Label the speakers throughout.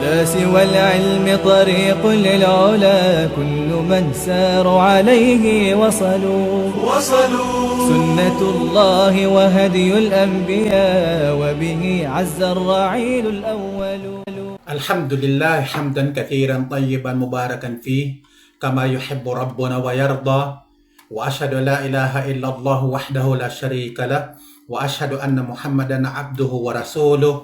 Speaker 1: لا سوى العلم طريق للعلا كل من ساروا عليه وصلوا سنة الله وهدي الأنبياء وبه عز الرعيل الأول.
Speaker 2: الحمد لله حمدا كثيرا طيبا مباركا فيه كما يحب ربنا ويرضى، وأشهد أن لا إله إلا الله وحده لا شريك له، وأشهد أن محمدا عبده ورسوله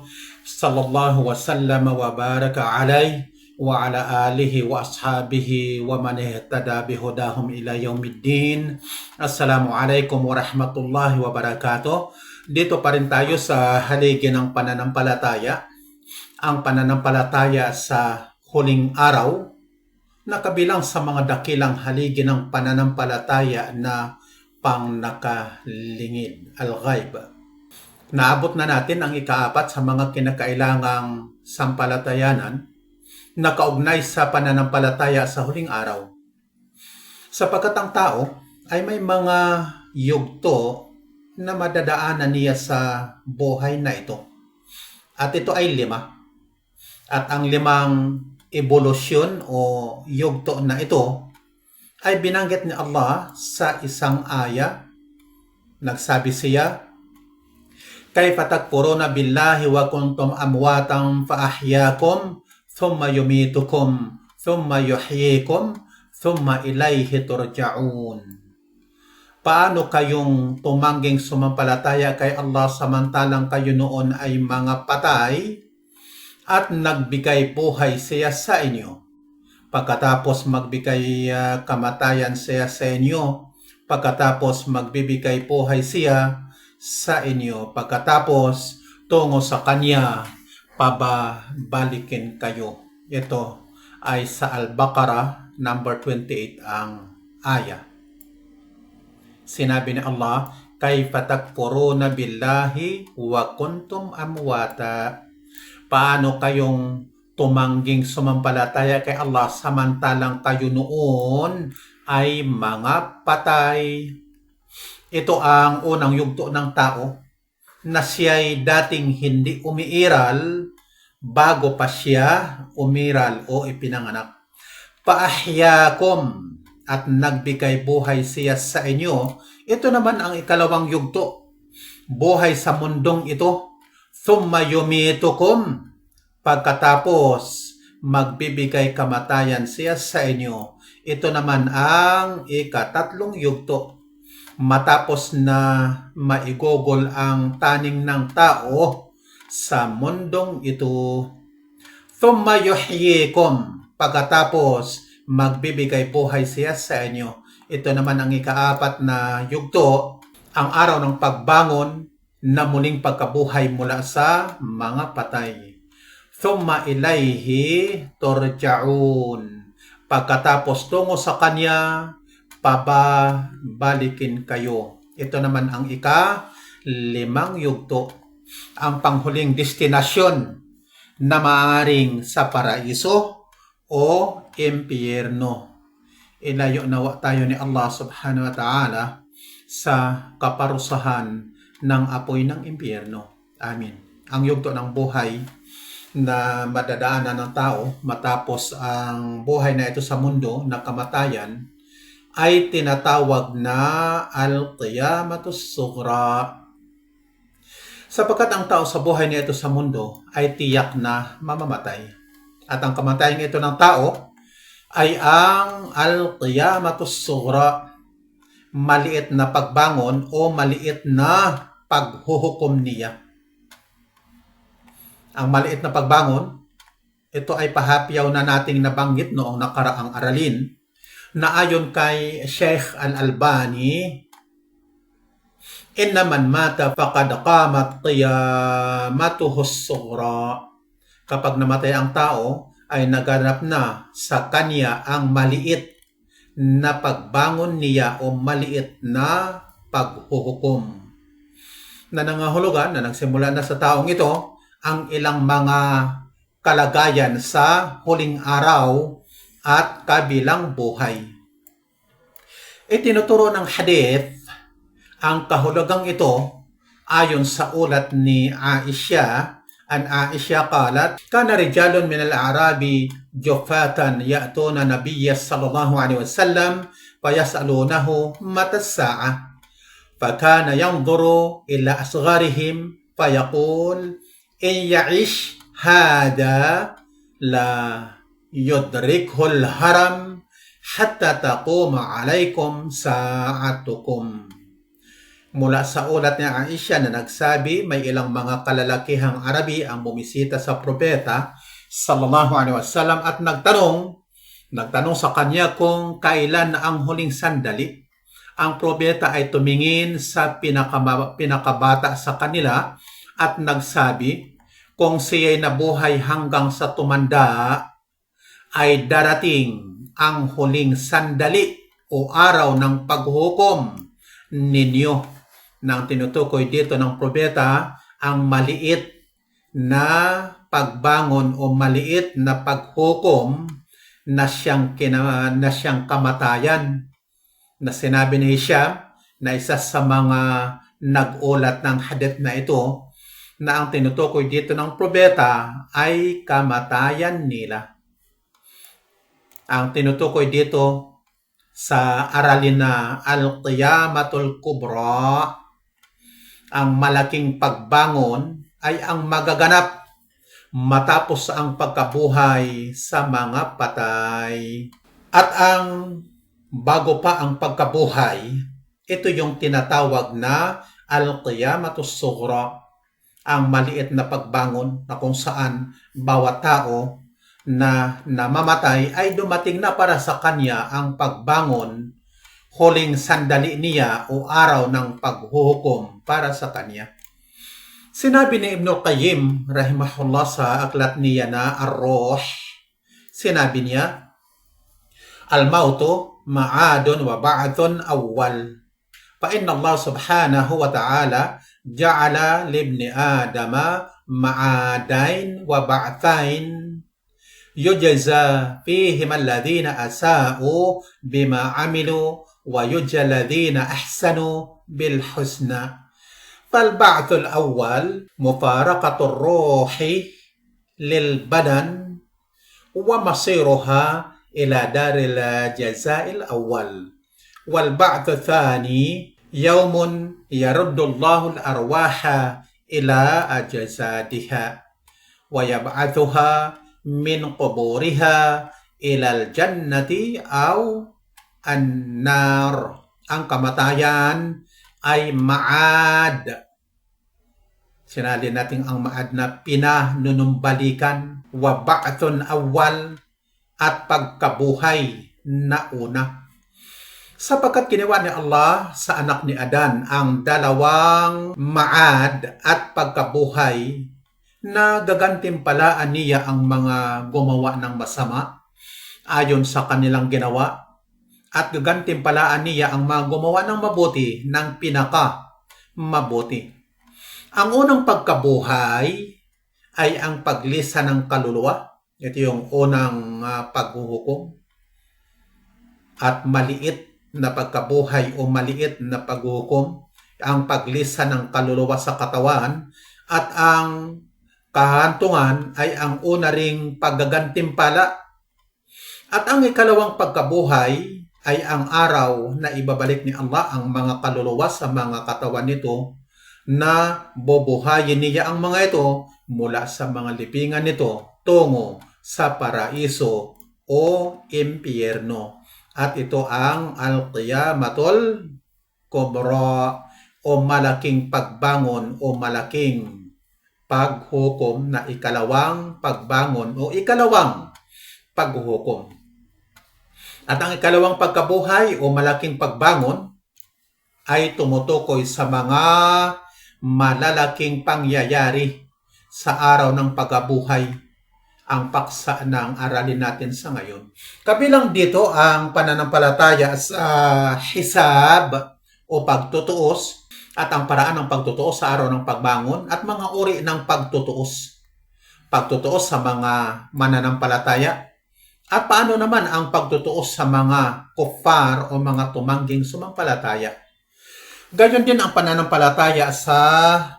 Speaker 2: صلى الله وسلم وبارك عليه وعلى آله وأصحابه ومن اهتدى بهداهم إلى يوم الدين. Assalamu alaikum warahmatullahi wabarakatuh. Dito pa rin tayo sa haligi ng pananampalataya. Ang pananampalataya sa huling araw na kabilang sa mga dakilang haligi ng pananampalataya na pang nakalingid, al-ghaib. Naabot na natin ang ikaapat sa mga kinakailangang sampalatayanan na kaugnay sa pananampalataya sa huling araw. Sapagkat ang tao ay may mga yugto na madadaanan niya sa buhay na ito. At ito ay 5. At ang 5 evolusyon o yugto na ito ay binanggit ni Allah sa isang aya. Nagsabi siya, "Kayfa takfuruna billahi wa kuntum amwatan fa ahyaakum thumma yumitukum thumma yuhyikum thumma ilayhi turja'un." Paano kayong tumangging sumampalataya kay Allah samantalang kayo noon ay mga patay at nagbigay buhay siya sa inyo? Pagkatapos magbigay kamatayan siya sa inyo, pagkatapos magbibigay buhay siya sa inyo, pagkatapos tungo sa Kanya pababalikin kayo. Ito ay sa Al-Baqarah number 28 ang aya. Sinabi ni Allah, "Kayfa takfuruna billahi wa kuntum amwata." Paano kayong tumangging sumampalataya kay Allah samantalang kayo noon ay mga patay? Ito ang unang yugto ng tao na siya'y dating hindi umiiral bago pa siya umiral o ipinanganak. Paahyakum, at nagbigay buhay siya sa inyo. Ito naman ang ikalawang yugto. Buhay sa mundong ito. Thumma yumitukum, pagkatapos magbibigay kamatayan siya sa inyo. Ito naman ang ikatatlong yugto. Matapos na maigugol ang taning ng tao sa mundong ito. Thumma yuhyikum, pagkatapos magbibigay buhay siya sa inyo. Ito naman ang ikaapat na yugto, ang araw ng pagbangon na muling pagkabuhay mula sa mga patay. Thumma ilayhi turja'un, pagkatapos tungo sa Kanya pababalikin kayo. Ito naman ang ika-5 yugto, ang panghuling destinasyon na maaring sa paraiso o impyerno. Ilayo nawa tayo ni Allah subhanahu wa ta'ala sa kaparusahan ng apoy ng impyerno. Amin. Ang yugto ng buhay na madadaanan ng tao matapos ang buhay na ito sa mundo na kamatayan ay tinatawag na al-qiyamatus sughra. Sapagkat ang tao sa buhay na ito sa mundo ay tiyak na mamamatay. At ang kamatayan ito ng tao ay ang al-qiyamatus sughra, maliit na pagbangon o maliit na paghuhukom niya. Ang maliit na pagbangon, ito ay pahapyaw na nating nabanggit noong nakaraang aralin na ayon kay Sheikh Al-Albani, "Inna man mata faqad qamat qiyamatuhus sughra." Kapag namatay ang tao, ay naganap na sa kanya ang maliit na pagbangon niya o maliit na paghuhukom. Na nangahulugan na nagsimula na sa taong ito ang ilang mga kalagayan sa huling araw at kabilang buhay. Itinuturo ng hadith ang kahulugang ito ayon sa ulat ni Aisha عن عائشة قالت كان رجال من الأعراب جفاة يأتون النبي صلى الله عليه وسلم فيسألونه متى الساعة فكان ينظر إلى أصغرهم فيقول إن يعيش هذا لا يدركه الهرم حتى تقوم عليكم ساعتكم. Mula sa ulat ni Aisha na nagsabi, may ilang mga kalalakihang Arabi ang bumisita sa propeta sallallahu alaihi wasallam at nagtanong sa kanya kung kailan na ang huling sandali. Ang propeta ay tumingin sa pinakabata sa kanila at nagsabi, kung siya'y nabuhay hanggang sa tumanda, ay darating ang huling sandali o araw ng paghukom ninyo. Nang tinutukoy dito ng propeta ang maliit na pagbangon o maliit na paghukom na siyang kamatayan, na sinabi ni Hisham na isa sa mga nag-ulat ng hadith na ito, na ang tinutukoy dito ng propeta ay kamatayan nila. Ang tinutukoy dito sa aralin na Al-Qiyamatul Kubra, ang malaking pagbangon, ay ang magaganap matapos ang pagkabuhay sa mga patay. At ang bago pa ang pagkabuhay, ito yung tinatawag na Al-Qiyamatus Sughra, ang maliit na pagbangon na kung saan bawat tao na namamatay ay dumating na para sa kanya ang pagbangon, huling sandali niya o araw ng paghuhukom para sa kanya. Sinabi ni Ibn Qayyim rahimahullah sa aklat niya na Ar-Ruh, sinabi niya, Al-mautu ma'adun wa ba'athun awwal. Fa inna Allah subhanahu wa ta'ala ja'ala libni Adama ma'adain wa ba'athain yujza fihim alladhina asa'u bima 'amilu wa yujza alladhina ahsanu bil husna. Fal ba'thul awwal mufaraqatur ruhi lil badan wa masiruha ila daril jazaa'il awwal. Wal ba'th thani yawmun yaruddu Allahu al arwaha ila ajsadiha wa yab'athuha min quburiha ilal jannati aw an-nar. Ang kamatayan ay ma'ad. Sinali natin ang ma'ad na pinanunumbalikan, wa ba'thun awwal, at pagkabuhay na una. Sapagkat ginawa ni Allah sa anak ni Adan ang dalawang ma'ad at pagkabuhay na gagantimpalaan niya ang mga gumawa ng masama ayon sa kanilang ginawa, at gagantimpalaan niya ang mga gumawa ng mabuti ng pinaka mabuti. Ang unang pagkabuhay ay ang paglisa ng kaluluwa. Ito yung unang paghuhukom. At maliit na pagkabuhay o maliit na paghuhukom, ang paglisa ng kaluluwa sa katawan, at ang kahantungan ay ang una ring paggagantimpala. At ang ikalawang pagkabuhay ay ang araw na ibabalik ni Allah ang mga kaluluwa sa mga katawan nito, na bubuhayin niya ang mga ito mula sa mga libingan nito tungo sa paraiso o impyerno. At ito ang Al-Qiyamatul Kubra o malaking pagbangon o malaking paghukom na ikalawang pagbangon o ikalawang paghukom. At ang ikalawang pagkabuhay o malaking pagbangon ay tumutukoy sa mga malalaking pangyayari sa araw ng pagkabuhay, ang paksa ng aralin natin sa ngayon. Kabilang dito ang pananampalataya sa hisab o pagtutuos, at ang paraan ng pagtutuos sa araw ng pagbangon, at mga uri ng pagtutuos. Pagtutuos sa mga mananampalataya, at paano naman ang pagtutuos sa mga kuffar o mga tumangging sumampalataya. Gayon din ang pananampalataya sa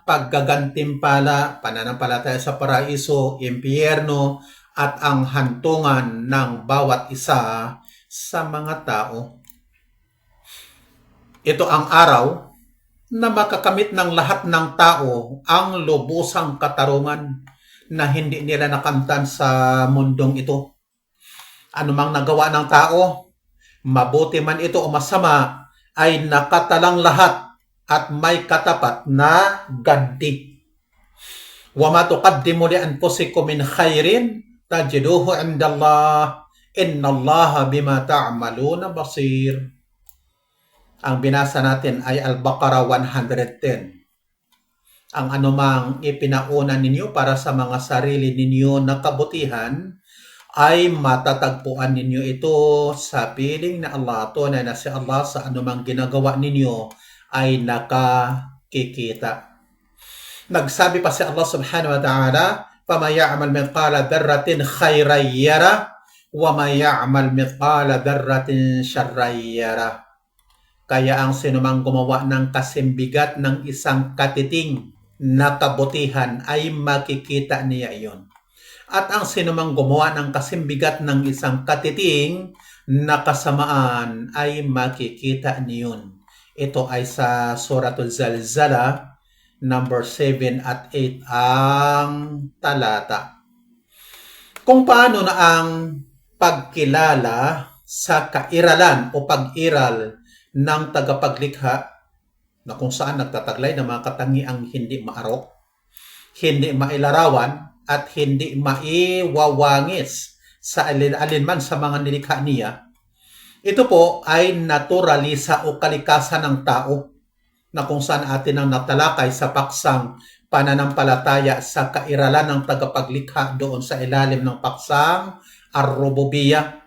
Speaker 2: paggagantimpala, pananampalataya sa paraiso, impyerno, at ang hantungan ng bawat isa sa mga tao. Ito ang araw na makakamit ng lahat ng tao ang lubusang katarungan na hindi nila nakamtan sa mundong ito. Anumang nagawa ng tao, mabuti man ito o masama, ay nakatalang lahat at may katapat na ganti. Wa ma tuqaddimu li anfusikum min khairin tajiduhu 'indallah, innallaha bima ta'maluna basir. Ang binasa natin ay Al-Baqarah 110. Ang anumang ipinauna ninyo para sa mga sarili ninyo na kabutihan ay matatagpuan ninyo ito sa piling na Allah. Tunay na si Allah sa anumang ginagawa ninyo ay nakikita. Nagsabi pa si Allah subhanahu wa ta'ala, فَمَا يَعْمَلْ مِثْقَالَ ذَرَّةٍ خَيْرًا يَرَهُ وَمَا يَعْمَلْ مِثْقَالَ ذَرَّةٍ شَرًّا يَرَهُ. Kaya ang sinumang gumawa ng kasimbigat ng isang katiting na kabutihan ay makikita niya iyon. At ang sinumang gumawa ng kasimbigat ng isang katiting na kasamaan ay makikita niyon. Ito ay sa Suratul Zalzala, number 7 at 8 ang talata. Kung paano na ang pagkilala sa kairalan o pag-iral ng tagapaglikha na kung saan nagtataglay ng mga katangiang hindi maarok, hindi mailarawan, at hindi maiwawangis sa alinman sa mga nilikha niya. Ito po ay naturalisa o kalikasan ng tao na kung saan atin ang natalakay sa paksang pananampalataya sa kairalan ng tagapaglikha doon sa ilalim ng paksang ar-rububiyah.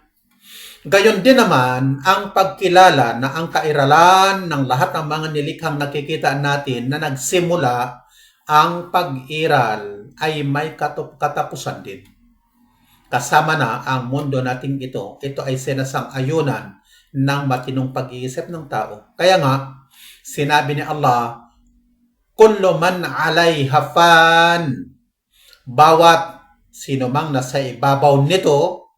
Speaker 2: Gayon din naman ang pagkilala na ang kairalan ng lahat ng mga nilikhang nakikita natin na nagsimula ang pag-iral ay may katapusan din. Kasama na ang mundo nating ito. Ito ay sinasang-ayunan ng matinong pag-iisip ng tao. Kaya nga, sinabi ni Allah, kullu man alayha fan, bawat sino mang nasa ibabaw nito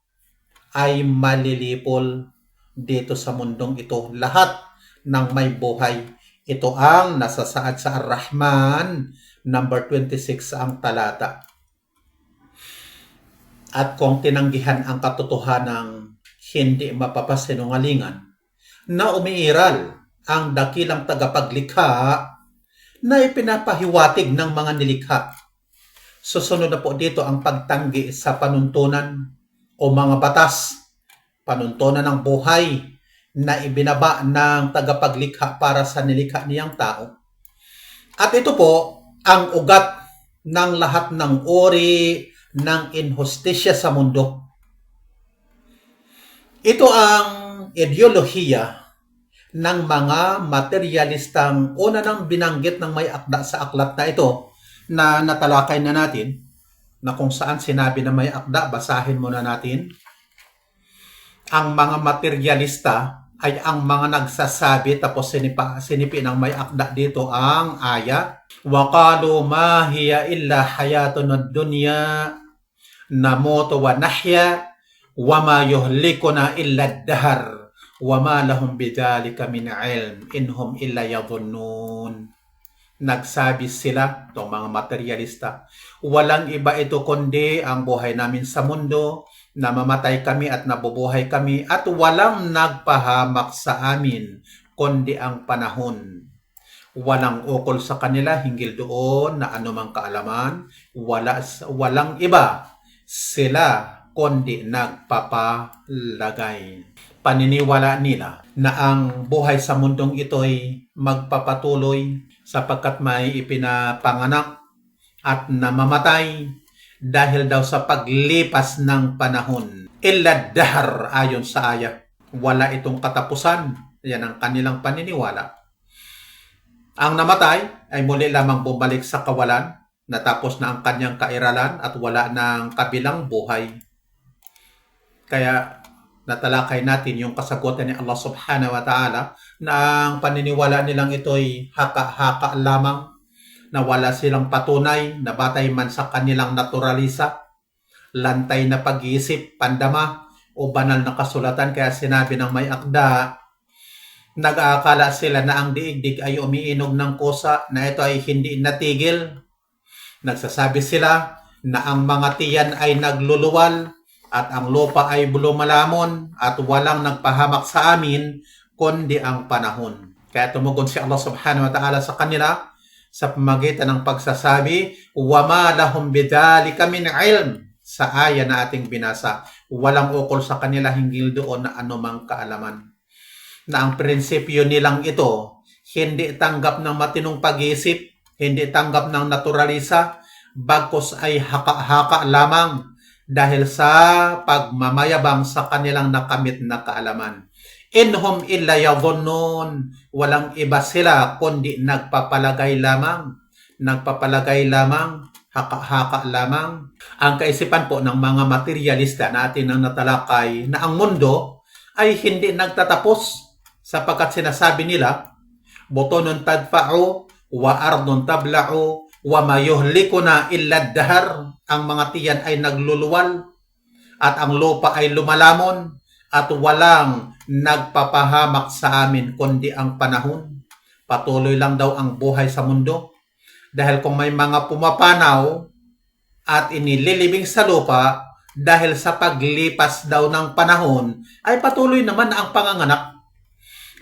Speaker 2: ay malilipol dito sa mundong ito. Lahat ng may buhay. Ito ang nasasaad sa Ar-Rahman, number 26 ang talata. At kung tinanggihan ang katotohanang hindi mapapasinungalingan, na umiiral ang dakilang tagapaglikha na ipinapahiwatig ng mga nilikha. Susunod na po dito ang pagtanggi sa panuntunan o mga batas, panuntunan ng buhay na ibinaba ng tagapaglikha para sa nilikha niyang tao. At ito po ang ugat ng lahat ng uri ng inhustisya sa mundo. Ito ang ideolohiya ng mga materialistang una nang binanggit ng may akda sa aklat na ito na natalakay na natin, na kung saan sinabi na may akda, basahin muna natin. Ang mga materialista ay ang mga nagsasabi, tapos sinipi ng may akda dito ang aya. وَقَالُوا مَا هِيَ إِلَّا حَيَاتُنَا الدُّنْيَا نَمُوتُ وَنَحْيَا وَمَا يُهْلِكُنَا إِلَّا الدَّهْرُ وَمَا لَهُمْ بِذَلِكَ مِنْ عِلْمٍ إِنْ هُمْ إِلَّا يَظُنُّونَ. Nagsabi sila, itong mga materialista, walang iba ito kundi ang buhay namin sa mundo, namamatay kami at nabubuhay kami, at walang nagpahamak sa amin kundi ang panahon. Walang ukol sa kanila hinggil doon na anumang kaalaman, walang iba sila kundi nagpapalagay. Paniniwala nila na ang buhay sa mundong ito'y magpapatuloy sapagkat may ipinapanganak at namamatay dahil daw sa paglipas ng panahon. Illa dahr, ayon sa aya. Wala itong katapusan. Yan ang kanilang paniniwala. Ang namatay ay muli lamang bumalik sa kawalan, natapos na ang kanyang kairalan at wala ng kabilang buhay. Kaya natalakay natin yung kasagutan ni Allah subhanahu wa ta'ala na ang paniniwala nilang ito'y haka-haka lamang, na wala silang patunay na batay man sa kanilang naturalisa, lantay na pag-iisip, pandama, o banal na kasulatan. Kaya sinabi ng may akda, nag-aakala sila na ang diigdig ay umiinog ng kusa, na ito ay hindi natigil. Nagsasabi sila na ang mga tiyan ay nagluluwal at ang lupa ay bulumalamon at walang nagpahamak sa amin kundi ang panahon. Kaya tumugon si Allah subhanahu wa ta'ala sa kanila sa pamagitan ng pagsasabi, وَمَا لَهُمْ بِذَلِكَ مِنْ عِلْمٍ, sa aya na ating binasa. Walang ukol sa kanila hinggil doon na anumang kaalaman. Na ang prinsipyo nilang ito, hindi tanggap ng matinong pag-iisip, hindi tanggap ng naturalisa, bagkus ay haka-haka lamang dahil sa pagmamayabang sa kanilang nakamit na kaalaman. Inhum illa yadhunnun, walang iba sila kundi nagpapalagay lamang, haka-haka lamang. Ang kaisipan po ng mga materialista natin ang natalakay na ang mundo ay hindi nagtatapos, sapagkat sinasabi nila, butonun tadfa'u wa ardun tabla'u wa mayuhlikuna illa dahar, ang mga tiyan ay nagluluwal at ang lupa ay lumalamon at walang nagpapahamak sa amin kundi ang panahon. Patuloy lang daw ang buhay sa mundo. Dahil kung may mga pumapanaw at inililibing sa lupa dahil sa paglipas daw ng panahon, ay patuloy naman ang panganganak.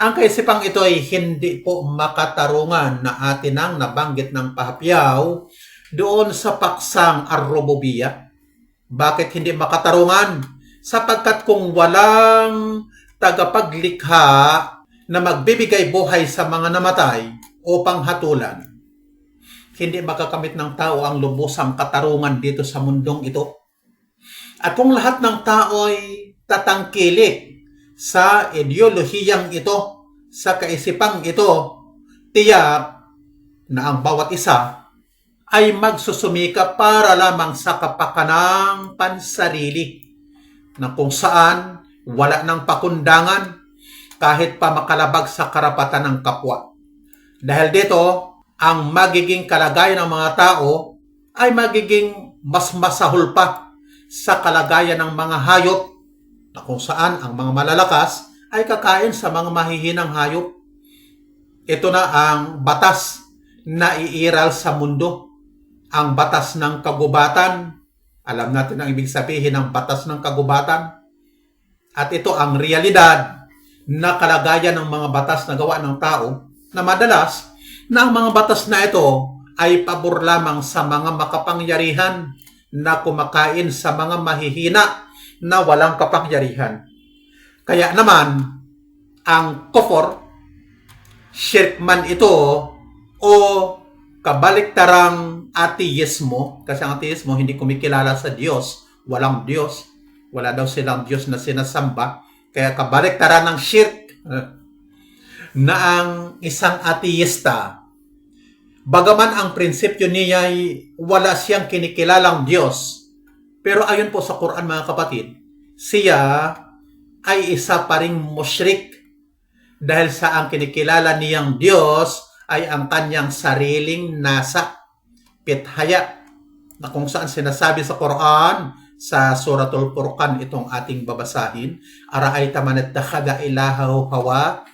Speaker 2: Ang kaisipang ito ay hindi po makatarungan na atin ang nabanggit ng pahapyaw doon sa paksang ar-rububiyya. Bakit hindi makatarungan? Sapagkat kung walang tagapaglikha na magbibigay buhay sa mga namatay upang hatulan, hindi makakamit ng tao ang lubusang katarungan dito sa mundong ito. At kung lahat ng tao ay tatangkilik sa ideolohiyang ito, sa kaisipang ito, tiyak na ang bawat isa ay magsusumika para lamang sa kapakanang pansarili, na kung saan wala ng pakundangan kahit pa makalabag sa karapatan ng kapwa. Dahil dito, ang magiging kalagayan ng mga tao ay magiging mas masahol pa sa kalagayan ng mga hayop, na kung saan ang mga malalakas ay kakain sa mga mahihinang hayop. Ito na ang batas na iiral sa mundo, ang batas ng kagubatan. Alam natin ang ibig sabihin ng batas ng kagubatan. At ito ang realidad na kalagayan ng mga batas na gawa ng tao, na madalas na ang mga batas na ito ay pabor lamang sa mga makapangyarihan na kumakain sa mga mahihina na walang kapangyarihan. Kaya naman, ang kufur, shirk man ito, o kabaliktarang ateismo, kasi ang ateismo hindi kumikilala sa Diyos, walang Diyos, wala daw silang Diyos na sinasamba, kaya kabaliktaran ng shirk, na ang isang ateista, bagaman ang prinsipyo niya ay wala siyang kinikilalang Diyos, pero ayon po sa Quran mga kapatid, siya ay isa pa ring musyrik, dahil sa ang kinikilala niyang Diyos ay ang kanyang sariling nasa, pithaya, na kung saan sinasabi sa Quran, sa Suratul Furqan itong ating babasahin, ara'ayta man ittakhadha ilahahu hawa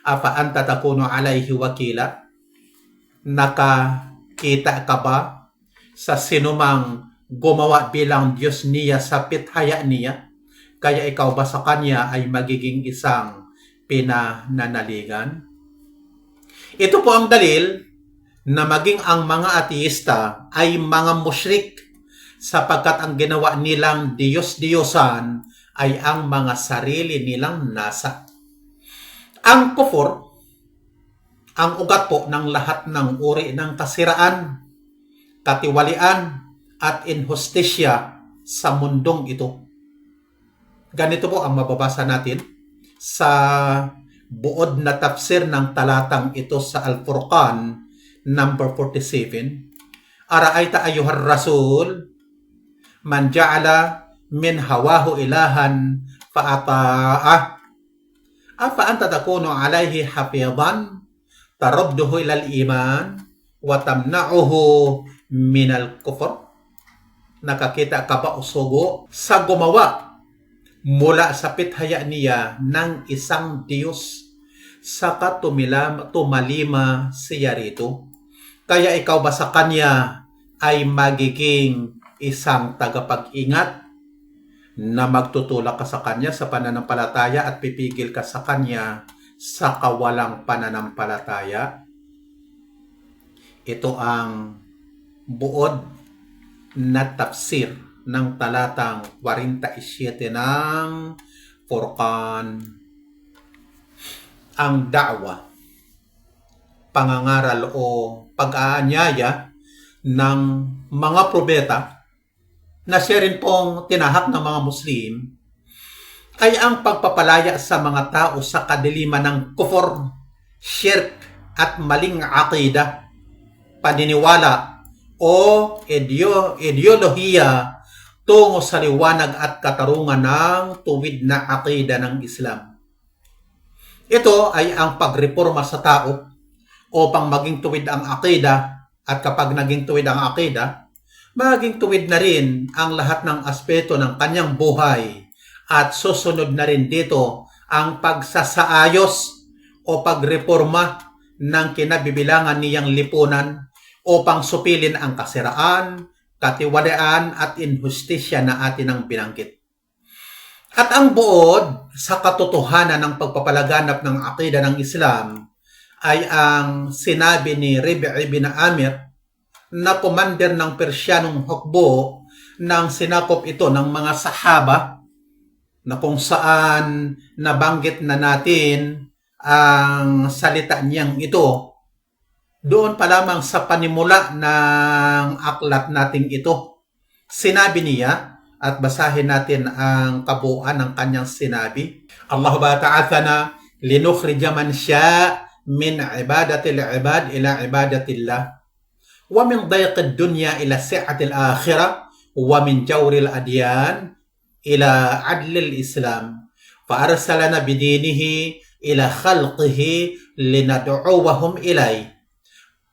Speaker 2: afa anta takunu alayhi wakila. Nakakita ka ba sa sinumang gumawa bilang Diyos niya sa pithaya niya? Kaya ikaw ba sa kanya ay magiging isang pinananaligan? Ito po ang dalil na maging ang mga ateista ay mga musyrik, sapagkat ang ginawa nilang Diyos-Diyosan ay ang mga sarili nilang nasa. Ang kufur, ang ugat po ng lahat ng uri ng kasiraan, katiwalian, at inhustisya sa mundong ito. Ganito po ang mababasa natin sa buod na tafsir ng talatang ito sa Al-Furqan, number 47. Ara'ayta ayyuhar rasul, man ja'ala min hawahu ilahan, فأطاعه أفأنت تكون عليه حفيظا ترده إلى الإيمان وتمنعه من الكفر. Nakakita ka ba o sugo sa gumawa mula sa pithaya niya ng isang Diyos saka tumalima siya rito? Kaya ikaw ba sa kanya ay magiging isang tagapag-ingat na magtutulak ka sa kanya sa pananampalataya at pipigil ka sa kanya sa kawalang pananampalataya? Ito ang buod na tafsir ng talatang 47 ng Furqan. Ang da'wa, pangangaral o pag-aanyaya ng mga propeta na siya rin pong tinahak ng mga Muslim ay ang pagpapalaya sa mga tao sa kadiliman ng kufur, shirk at maling aqida, paniniwala o ideolohiya tungo sa liwanag at katarungan ng tuwid na aqida ng Islam. Ito ay ang pagreforma sa tao upang maging tuwid ang aqida, at kapag naging tuwid ang aqida, maging tuwid na rin ang lahat ng aspeto ng kanyang buhay, at susunod na rin dito ang pagsasaayos o pagreforma ng kinabibilangan niyang lipunan upang supilin ang kasiraan, katiwalaan at inhustisya na atin ang binanggit. At ang buod sa katotohanan ng pagpapalaganap ng aqida ng Islam ay ang sinabi ni Rabi' ibn Amir na commander ng Persyanong hukbo nang sinakop ito ng mga sahaba, na kung saan nabanggit na natin ang salita niyang ito doon pa lamang sa panimula ng aklat nating ito. Sinabi niya, at basahin natin ang kabuuan ng kanyang sinabi. Allah ba'ata'athana linukhrija man sya' min ibadatil ibad ila ibadatillah wa min dayqid dunya ila si'atil akhirah wa min jawril adyan ila adlil islam fa arsalana bidinihi ila khalqihi linad'uwahum ilay.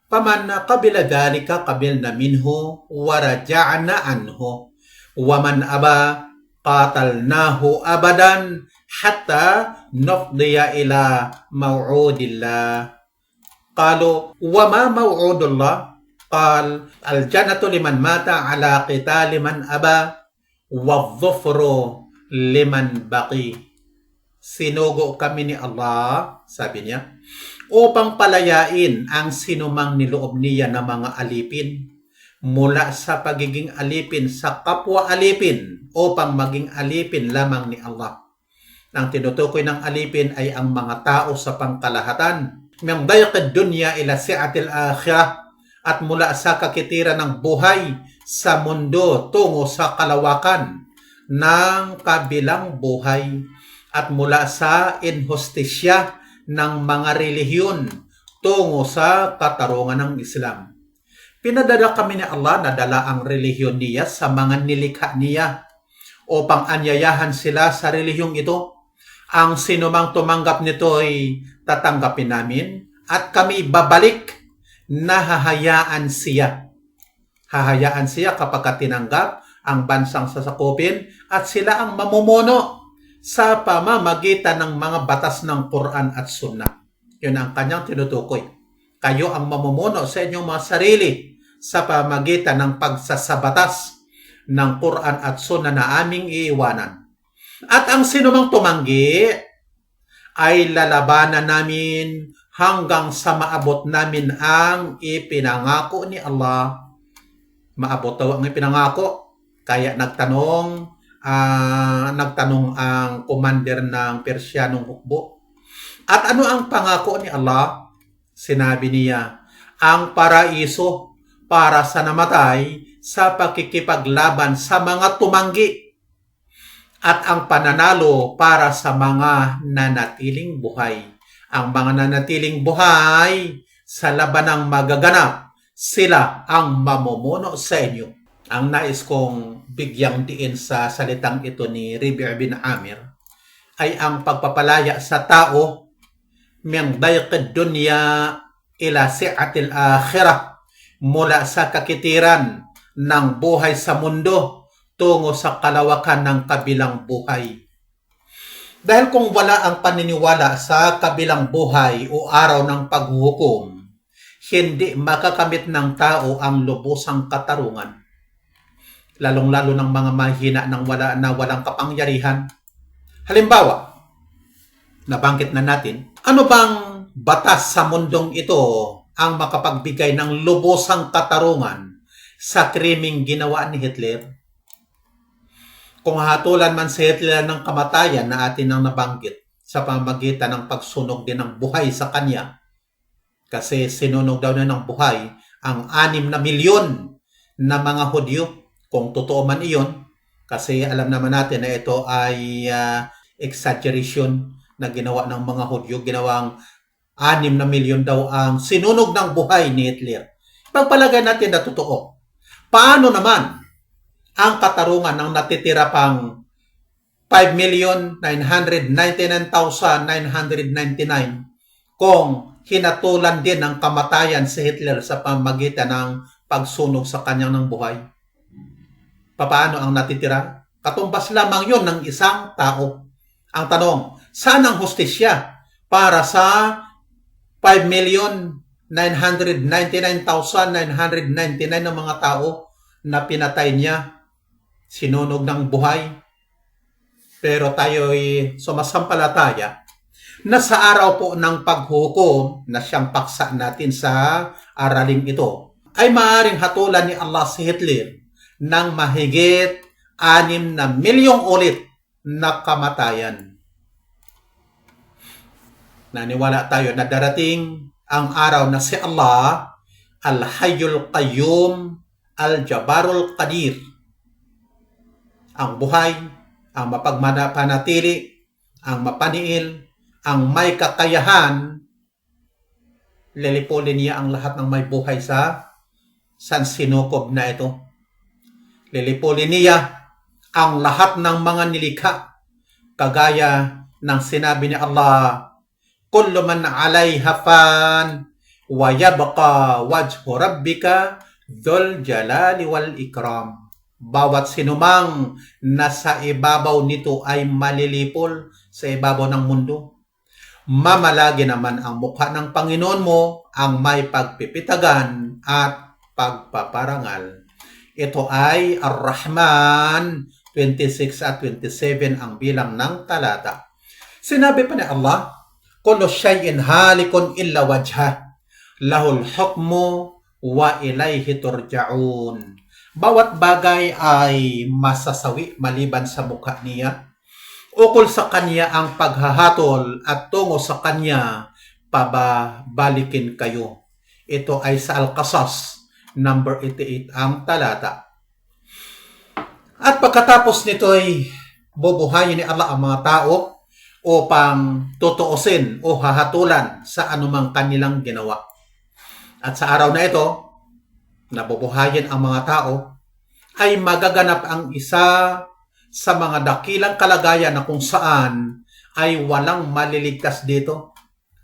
Speaker 2: Faman qabila dhalika qabilna minhu wa raja'na anhu wa man aba qatalnahu abadan hatta nafdiya ila maw'udillah. Qalu wa ma maw'udullah? Qal al jannatu liman mata ala qitali man aba wa dhufru liman baqi. Sinugo kami ni Allah, sabi niya, upang palayain ang sinumang niloob niya na mga alipin mula sa pagiging alipin sa kapwa alipin upang maging alipin lamang ni Allah. Ang tinutukoy ng alipin ay ang mga tao sa pangkalahatan. Min dayqid dunya ila si'atil akhirah, at mula sa kakitiran ng buhay sa mundo tungo sa kalawakan ng kabilang buhay, at mula sa inhustisya ng mga relihiyon tungo sa katarungan ng Islam. Pinadala kami ni Allah na dala ang relihiyon niya sa mga nilikha niya upang anyayahan sila sa relihiyong ito. Ang sinumang tumanggap nito ay tatanggapin namin, at kami babalik na hahayaan siya. Hahayaan siya kapag tinanggap ang bansang sasakupin, at sila ang mamumuno sa pamamagitan ng mga batas ng Quran at Sunnah. Yun ang kanyang tinutukoy. Kayo ang mamumuno sa inyong mga sarili sa pamamagitan ng pagsasabatas ng Quran at Sunnah na aming iiwanan. At ang sinumang tumanggi ay lalabanan namin hanggang sa maabot namin ang ipinangako ni Allah. Maabot daw ang ipinangako. Kaya nagtanong ang commander ng Persyanong hukbo. At ano ang pangako ni Allah? Sinabi niya, ang paraiso para sa namatay sa pakikipaglaban sa mga tumanggi, at ang pananalo para sa mga nanatiling buhay. Ang mga nanatiling buhay sa labanang magaganap, sila ang mamumuno sa inyo. Ang nais kong bigyang diin sa salitang ito ni Rabi' bin Amir ay ang pagpapalaya sa tao min dayqid dunya ila si'atil akhirah, mula sa kakitiran ng buhay sa mundo tungo sa kalawakan ng kabilang buhay. Dahil kung wala ang paniniwala sa kabilang buhay o araw ng paghuhukom, hindi makakamit ng tao ang lubusang katarungan. Lalong-lalo ng mga mahina na walang kapangyarihan. Halimbawa, nabanggit na natin, ano bang batas sa mundong ito ang makapagbigay ng lubusang katarungan sa krimeng ginawa ni Hitler? Kung hatulan man si Hitler ng kamatayan na atin ang nabanggit sa pamamagitan ng pagsunog din ng buhay sa kanya, kasi sinunog daw na ng buhay ang 6 na milyon na mga Hudyo, kung totoo man iyon, kasi alam naman natin na ito ay exaggeration na ginawa ng mga Hudyo. Ginawang 6 na milyon daw ang sinunog ng buhay ni Hitler. Pagpalagay natin na totoo, paano naman ang katarungan ng natitira pang 5,999,999 kung hinatulan din ng kamatayan si Hitler sa pamamagitan ng pagsunog sa kanyang ng buhay? Paano ang natitira? Katumbas lamang yon ng isang tao. Ang tanong, saan ang hustisya para sa 5,999,999 ng mga tao na pinatay niya, sinunog ng buhay? Pero tayo'y sumasampalataya na sa araw po ng paghukom na siyang paksa natin sa araling ito, ay maaaring hatulan ni Allah si Hitler ng mahigit 6 na milyong ulit na kamatayan. Naniwala tayo na darating ang araw na si Allah, Al-Hayyul Qayyum, Al-Jabarul Qadir, ang buhay, ang mapagmanapanatili, ang mapaniil, ang may kakayahan, lilipulin niya ang lahat ng may buhay sa sansinukob na ito. Lilipulin niya ang lahat ng mga nilikha, kagaya ng sinabi ni Allah, kullu man 'alayha fan wa yabqa wajhu rabbika dzul jalali wal ikram. Bawat sinumang nasa ibabaw nito ay malilipol sa ibabaw ng mundo. Mamalagi naman ang mukha ng Panginoon mo, ang may pagpipitagan at pagpaparangal. Ito ay Ar-Rahman 26 at 27 ang bilang ng talata. Sinabi pa ni Allah, kullu syai'in halikun illa wajhah, lahul hukmu wa ilayhi turja'un. Bawat bagay ay masasawi maliban sa mukha niya. Ukol sa kanya ang paghahatol at tungo sa kanya pababalikin kayo. Ito ay sa Al-Qasas number 88 ang talata. At pagkatapos nito ay bubuhayin ni Allah ang mga tao upang tutuusin o hahatulan sa anumang kanilang ginawa. At sa araw na ito, nabubuhayin ang mga tao, ay magaganap ang isa sa mga dakilang kalagayan na kung saan ay walang maliligtas dito.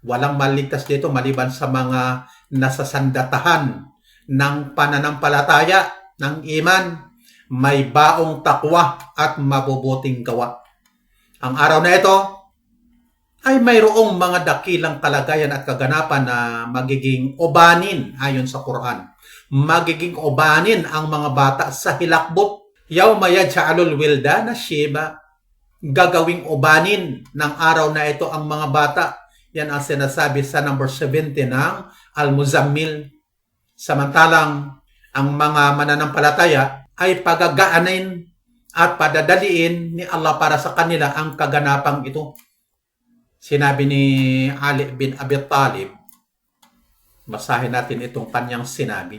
Speaker 2: Walang maliligtas dito maliban sa mga nasasandatahan ng pananampalataya, ng iman, may baong takwa at mabubuting gawa. Ang araw na ito ay mayroong mga dakilang kalagayan at kaganapan na magiging ubanin ayon sa Quran. Magiging ubanin ang mga bata sa hilakbot. Yawma yaj'alul wildana shiba. Gagawing ubanin ng araw na ito ang mga bata. Yan ang sinasabi sa number 70 ng Al-Muzammil. Samantalang ang mga mananampalataya ay pagagaanin at padadaliin ni Allah para sa kanila ang kaganapang ito. Sinabi ni Ali bin Abi Talib, basahin natin itong kanyang sinabi.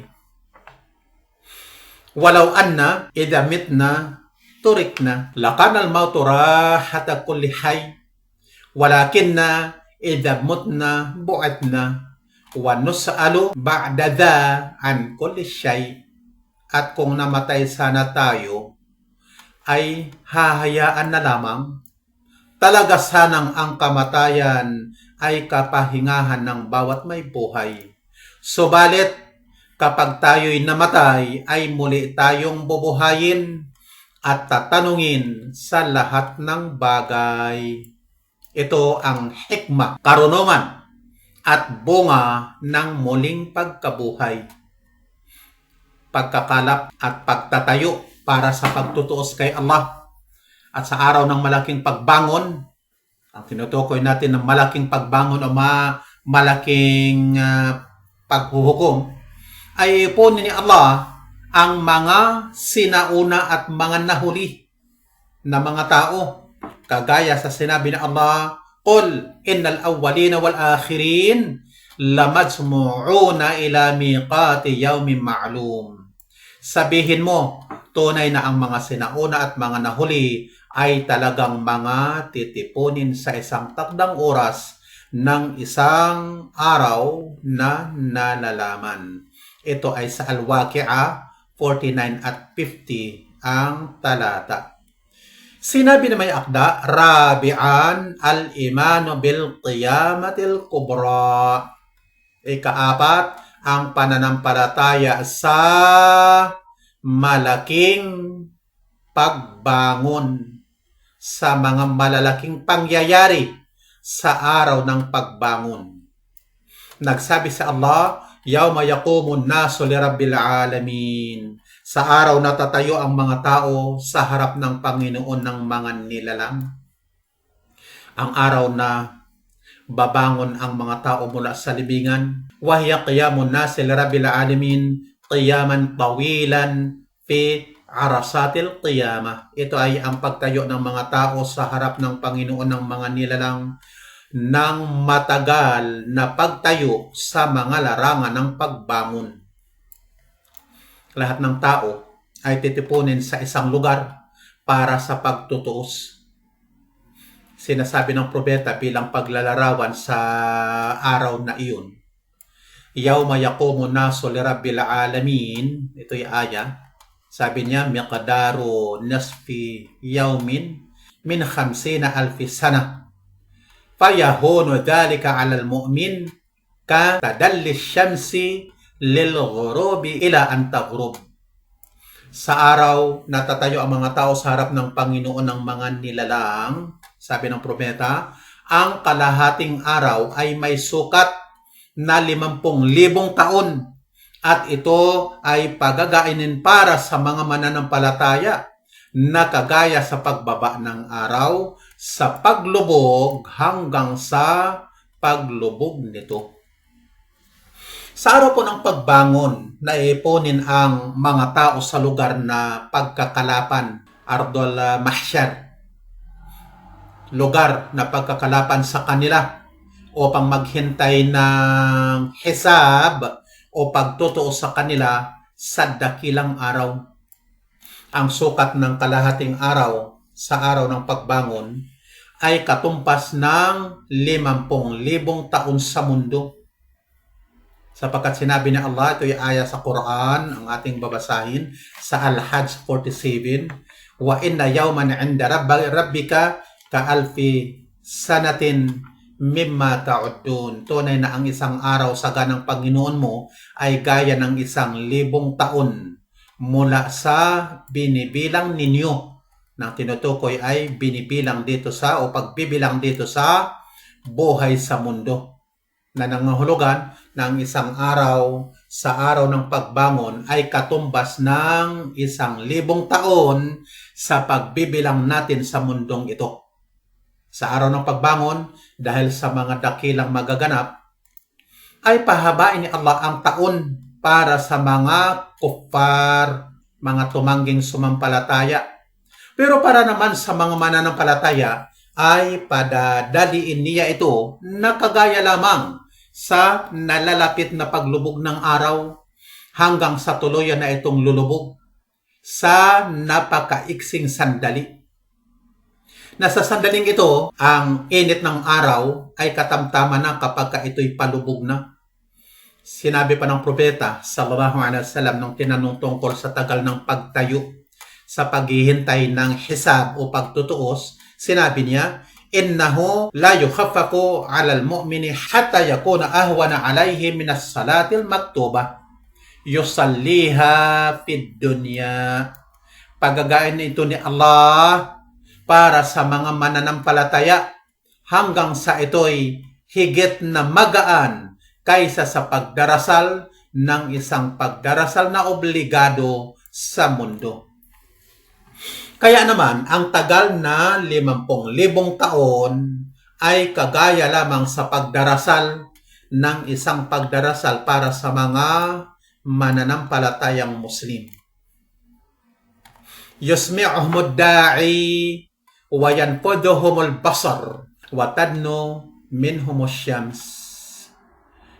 Speaker 2: Walau anna idha mitna turikna lakana al-mautu rahata kulli hayy walakinna idha mutna bu'atna wa nus'alu ba'da dha an kulli shay. At kung namatay sana tayo, ay hahayaan na lamang Talaga sanang ang kamatayan ay kapahingahan ng bawat may buhay. Subalit, kapag tayo'y namatay, ay muli tayong bubuhayin at tatanungin sa lahat ng bagay. Ito ang hikmah, karunungan, at bunga ng muling pagkabuhay. Pagkakalap at pagtatayo para sa pagtutuos kay Allah. At sa araw ng malaking pagbangon, ang tinutukoy natin ng malaking pagbangon o malaking paghuhukom, ay ipunin ni Allah ang mga sinauna at mga nahuli na mga tao. Kagaya sa sinabi ni Allah, Qul innal awwalina wal akhirin lamajmu'una ila miqati yawmin ma'lum. Sabihin mo, tunay na ang mga sinauna at mga nahuli ay talagang mga titipunin sa isang takdang oras ng isang araw na nalalaman. Ito ay sa Al-Waqi'ah 49 at 50 ang talata. Sinabi na may akda, Rabi'an al-imanu bil-qiyamatil kubra. Ikaapat, ang pananampalataya sa malaking pagbangon, sa mga malalaking pangyayari sa araw ng pagbangon. Nagsabi sa Allah, Yawma yaqumun nasu li rabbil alamin. Sa araw na tatayo ang mga tao sa harap ng Panginoon ng mga nilalang. Ang araw na babangon ang mga tao mula sa libingan. Wahiya qiyamun nasi li rabbil alamin qiyaman tawilan fi arasatil qiyamah. Ito ay ang pagtayo ng mga tao sa harap ng Panginoon ng mga nilalang ng matagal na pagtayo sa mga larangan ng pagbangon. Lahat ng tao ay titipunin sa isang lugar para sa pagtutuos. Sinasabi ng propeta bilang paglalarawan sa araw na iyon. Yawma yaqumu nasu li rabbil alamin. Ito'y aya. Sabi niya, miqdaru nasfi yawmin min 50,000 sana. Fayahunu dhalika 'alal mu'min ka tadalli syamsi lil ghurubi ila an taghrub. Sa araw na tatayo ang mga tao sa harap ng Panginoon ng mga nilalang, sabi ng propeta, ang kalahating araw ay may sukat na 50,000 taon. At ito ay pagagainin para sa mga mananampalataya na kagaya sa pagbaba ng araw, sa paglubog hanggang sa paglubog nito. Sa araw po ng pagbangon, naipunin ang mga tao sa lugar na pagkakalapan, Ardul Mahsyar, lugar na pagkakalapan sa kanila upang maghintay ng hisab o pagtutuo sa kanila sa dakilang araw. Ang sukat ng kalahating araw sa araw ng pagbangon ay katumpas ng 50,000 taon sa mundo. Sapagkat sinabi ni Allah, ito ay aya sa Quran, ang ating babasahin, sa Al-Hajj 47, wa inna yawman 'inda rabbika ka-alfi sanatin mimma ta'uddun. Tunay na ang isang araw sa ganang Panginoon mo ay gaya ng 1,000 taon mula sa binibilang ninyo. Nang tinutukoy ay binibilang dito sa o pagbibilang dito sa buhay sa mundo. Na nangahulugan ng isang araw sa araw ng pagbangon ay katumbas ng 1,000 taon sa pagbibilang natin sa mundong ito. Sa araw ng pagbangon, dahil sa mga dakilang magaganap, ay pahabain ni Allah ang taon para sa mga kuffar, mga tumangging sumampalataya. Pero para naman sa mga mananampalataya, ay padadaliin niya ito na kagaya lamang sa nalalapit na paglubog ng araw hanggang sa tuluyan na itong lulubog sa napakaiksing sandali. Nasa sandaling ito, ang init ng araw ay katamtaman na kapag ito'y palubog na. Sinabi pa ng propeta, sallallahu alaihi wasallam, nung tinanong tungkol sa tagal ng pagtayo sa paghihintay ng hisab o pagtutuos, sinabi niya, innahu la yukhaffafu 'ala al-mu'mini hatta yakuna ahwana 'alayhi min as-salati al-maktubah yusalliha fid dunya. Pagagain ito ni Allah para sa mga mananampalataya hanggang sa ito'y higit na magaan kaysa sa pagdarasal ng isang pagdarasal na obligado sa mundo. Kaya naman, ang tagal na 50,000 taon ay kagaya lamang sa pagdarasal ng isang pagdarasal para sa mga mananampalatayang Muslim. Yusmi'uhumud da'i wa yanfuduhumul basar wa tadnu minhumus syams.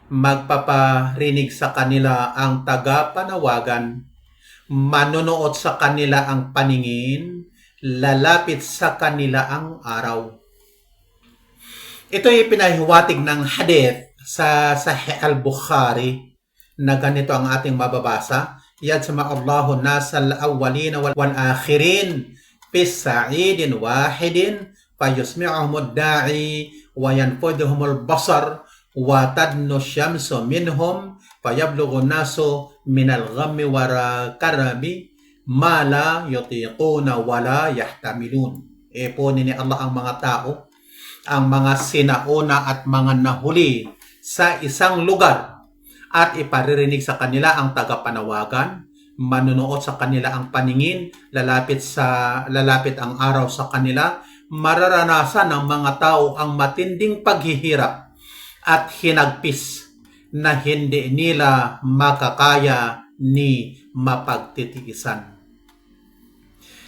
Speaker 2: Magpaparinig sa kanila ang tagapanawagan, manunood sa kanila ang paningin, lalapit sa kanila ang araw. Ito ay pinahiwatig ng hadith sa Sahih al-Bukhari na ganito ang ating mababasa. Yajma'ullahu nasal awwalina wal akhirin fis sa'idin wahidin fayusmi'uhumud da'i wa yanfuduhumul basar wa tadnu syamsu minhum fayablughu nasu minal ghammi wara karabi ma la yutiquna wa la yahtamilun. Ipunin ni Allah ang mga tao, ang mga sinauna at mga nahuli sa isang lugar at iparirinig sa kanila ang tagapanawagan, manunood sa kanila ang paningin, lalapit ang araw sa kanila, mararanasan ng mga tao ang matinding paghihirap at hinagpis na hindi nila makakaya ni mapagtitiisan.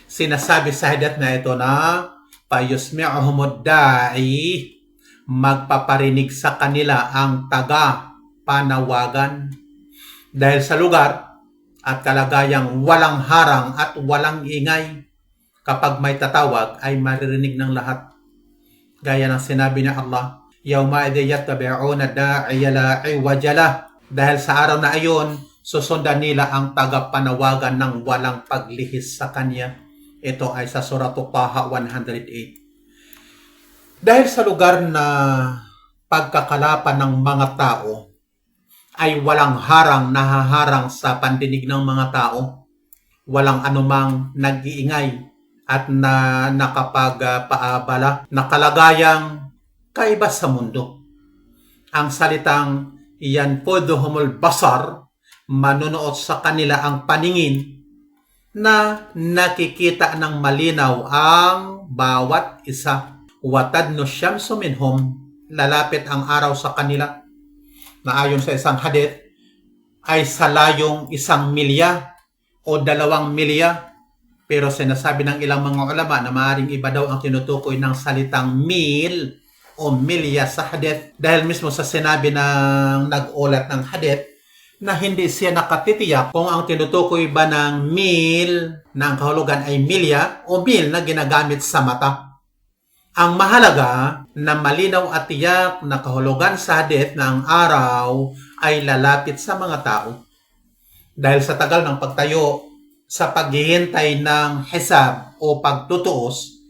Speaker 2: Sinasabi sa hadith na ito na payusmi'uhumud da'i, magpaparinig sa kanila ang taga-panawagan dahil sa lugar at kalagayang walang harang at walang ingay. Kapag may tatawag ay maririnig ng lahat. Gaya ng sinabi ni Allah, yawma idh yattabi'una da'iya la iwaja lah. Dahil sa araw na ayon, susundan nila ang tagapanawagan ng walang paglihis sa kanya. Ito ay sa Surah Taha 108. Dahil sa lugar na pagkakalapan ng mga tao ay walang harang nahaharang sa pandinig ng mga tao, walang anumang nag-iingay at nakapagpaabala na kalagayang kaiba sa mundo. Ang salitang yanfuduhumul basar, manunood sa kanila ang paningin na nakikita ng malinaw ang bawat isa. Watadnu syamsu minhum, lalapit ang araw sa kanila, na ayon sa isang hadith ay sa layong 1 milya o 2 milya. Pero sinasabi ng ilang mga ulama na maaaring iba daw ang tinutukoy ng salitang mil o milya sa hadith dahil mismo sa sinabi ng nag-ulat ng hadith na hindi siya nakatitiyak kung ang tinutukoy ba ng mil na ang kahulugan ay milya o mil na ginagamit sa mata. Ang mahalaga na malinaw at tiyak na kahulugan sa hadith na ang araw ay lalapit sa mga tao. Dahil sa tagal ng pagtayo sa paghihintay ng hisab o pagtutuos,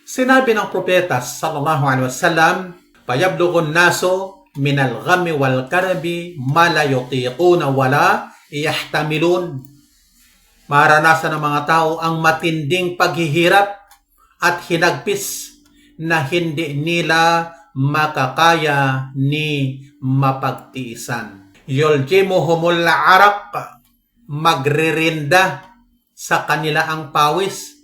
Speaker 2: sinabi ng propeta sallallahu alaihi wasallam, "Payablughu an-nasu minal ghammi wal karabi ma la yutiquna wala yahtamilun." Maranasan ng mga tao ang matinding paghihirap at hinagpis na hindi nila makakaya ni mapagtiisan. Yuljimuhumul araq, magririnda sa kanila ang pawis,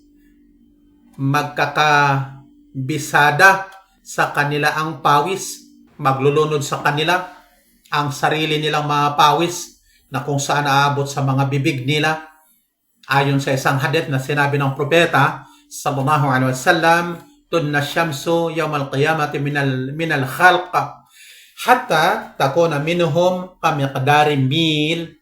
Speaker 2: magkakabisada sa kanila ang pawis, maglulunod sa kanila ang sarili nilang mga pawis na kung saan aabot sa mga bibig nila. Ayon sa isang hadith na sinabi ng propeta sallallahu alaihi wasallam, tunna syamsu yawmal qiyamati minal khalq hatta takuna minhum kamiqdari mil.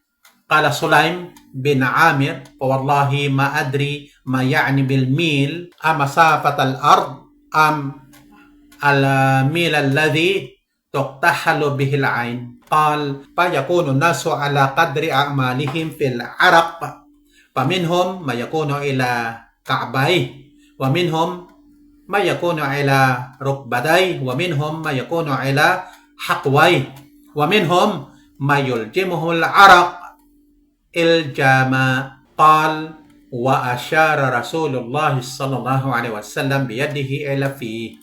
Speaker 2: Qala Sulaim bin Amir, wallahi ma adri ma ya'ni bil mil am masafat al ard am al mil alladhi tuqtahalu bihi al ain. Qal fa yakunu nasu ala qadri a'malihim fil araq faminhum ma yakunu ila ka'bay wa minhum ma yakunu ila rukbatai, wa minhum ma yakunu ila haqwai, wa minhum ma yuljimuhu al-araq iljama. Qal wa asyara Rasulullah sallallahu alaihi wasallam biyadihi ila fi.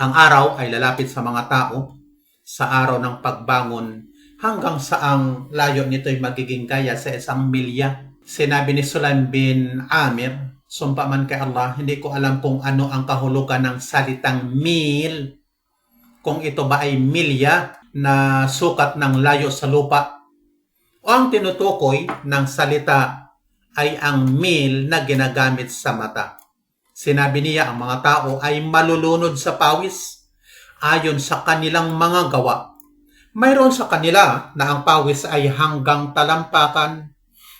Speaker 2: Ang araw ay lalapit sa mga tao sa araw ng pagbangon hanggang saang layo nito'y magiging gaya sa 1 milya. Sinabi ni Sulaim bin Amir, sumpa man kay Allah, hindi ko alam kung ano ang kahulugan ng salitang mil. Kung ito ba ay milya na sukat ng layo sa lupa, o ang tinutukoy ng salita ay ang mil na ginagamit sa mata. Sinabi niya ang mga tao ay malulunod sa pawis ayon sa kanilang mga gawa. Mayroon sa kanila na ang pawis ay hanggang talampakan,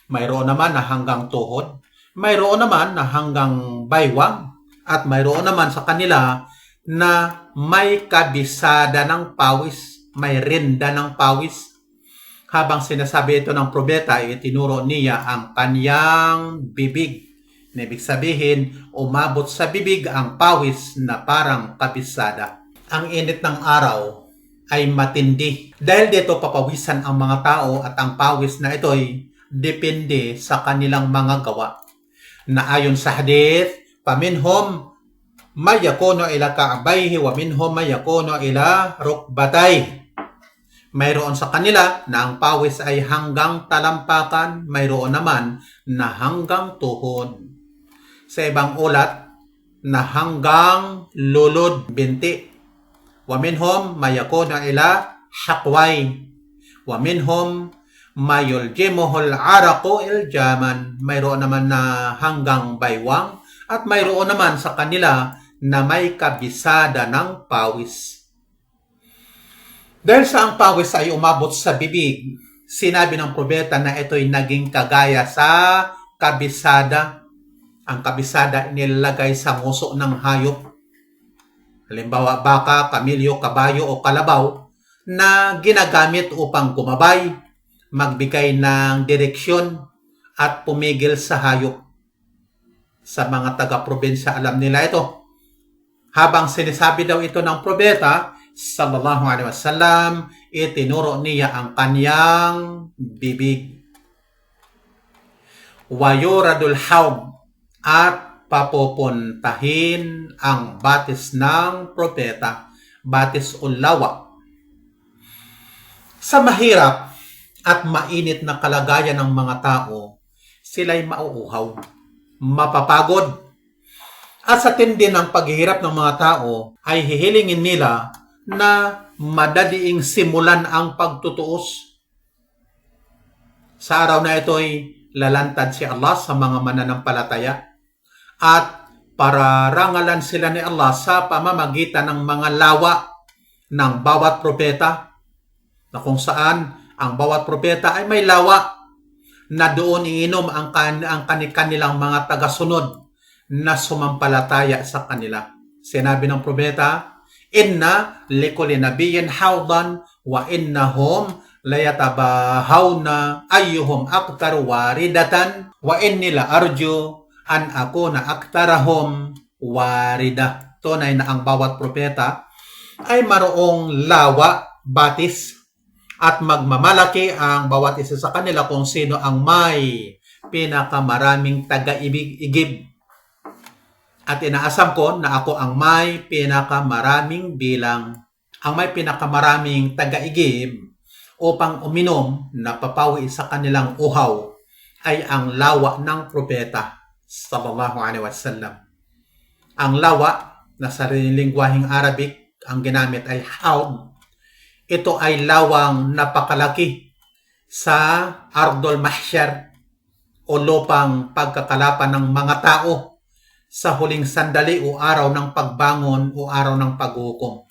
Speaker 2: mayroon naman na hanggang tuhod, mayroon naman na hanggang baywang, at mayroon naman sa kanila na may kabisada ng pawis, may rinda ng pawis. Habang sinasabi ito ng probeta, itinuro niya ang kanyang bibig. Ibig sabihin, umabot sa bibig ang pawis na parang kabisada. Ang init ng araw ay matindi. Dahil dito papawisan ang mga tao at ang pawis na ito ay depende sa kanilang mga gawa. Na ayon sa hadith, paminhum mayakono ila ka'bayhi wa minhum mayakono ila rukbatay. Mayroon sa kanila na ang pawis ay hanggang talampakan, mayroon naman na hanggang tuhod. Sa ibang ulat, na hanggang lulod binti. Wa minhum mayakuna ila haqway. Wa minhum mayuljimuhul araqu iljaman. Mayroon naman na hanggang baywang at mayroon naman sa kanila na may kabisada ng pawis. Dahil sa ang pawis ay umabot sa bibig, sinabi ng probeta na ito'y naging kagaya sa kabisada. Ang kabisada nilagay sa nguso ng hayop. Halimbawa, baka, kamilyo, kabayo o kalabaw na ginagamit upang gumabay, magbigay ng direksyon at pumigil sa hayop. Sa mga taga-probinsya, alam nila ito. Habang sinasabi daw ito ng probeta, sallallahu alaihi wasallam, itinuro niya ang kanyang bibig. Wayuradul hawd, at papupuntahin ang batis ng propeta, batis o lawa. Sa mahirap at mainit na kalagayan ng mga tao, sila'y mauuhaw, mapapagod. At sa tindi ng paghihirap ng mga tao, ay hihilingin nila na madaliing simulan ang pagtutuos. Sa araw na ito ay lalantad si Allah sa mga mananampalataya at pararangalan sila ni Allah sa pamamagitan ng mga lawa ng bawat propeta, na kung saan ang bawat propeta ay may lawa na doon iinom ang kanilang mga tagasunod na sumampalataya sa kanila. Sinabi ng propeta, inna likulli nabiyyin hawdan wa innahum layatabahawna ayyuhum aktaru waridatan wa inni la arju an akuna aktarahum warida. Tunay na ang bawat propeta ay maroong lawa, batis, at magmamalaki ang bawat isa sa kanila kung sino ang may pinakamaraming taga-igib. At inaasam ko na ako ang may pinakamaraming bilang. Ang may pinakamaraming taga-igib upang uminom na papawi sa kanilang uhaw ay ang lawa ng propeta sallallahu alaihi wasallam. Ang lawa na sa lingwaheng Arabic ang ginamit ay hawd. Ito ay lawang napakalaki sa Ardul Mahsyar o lupang pagkakalapan ng mga tao sa huling sandali o araw ng pagbangon o araw ng paghukom.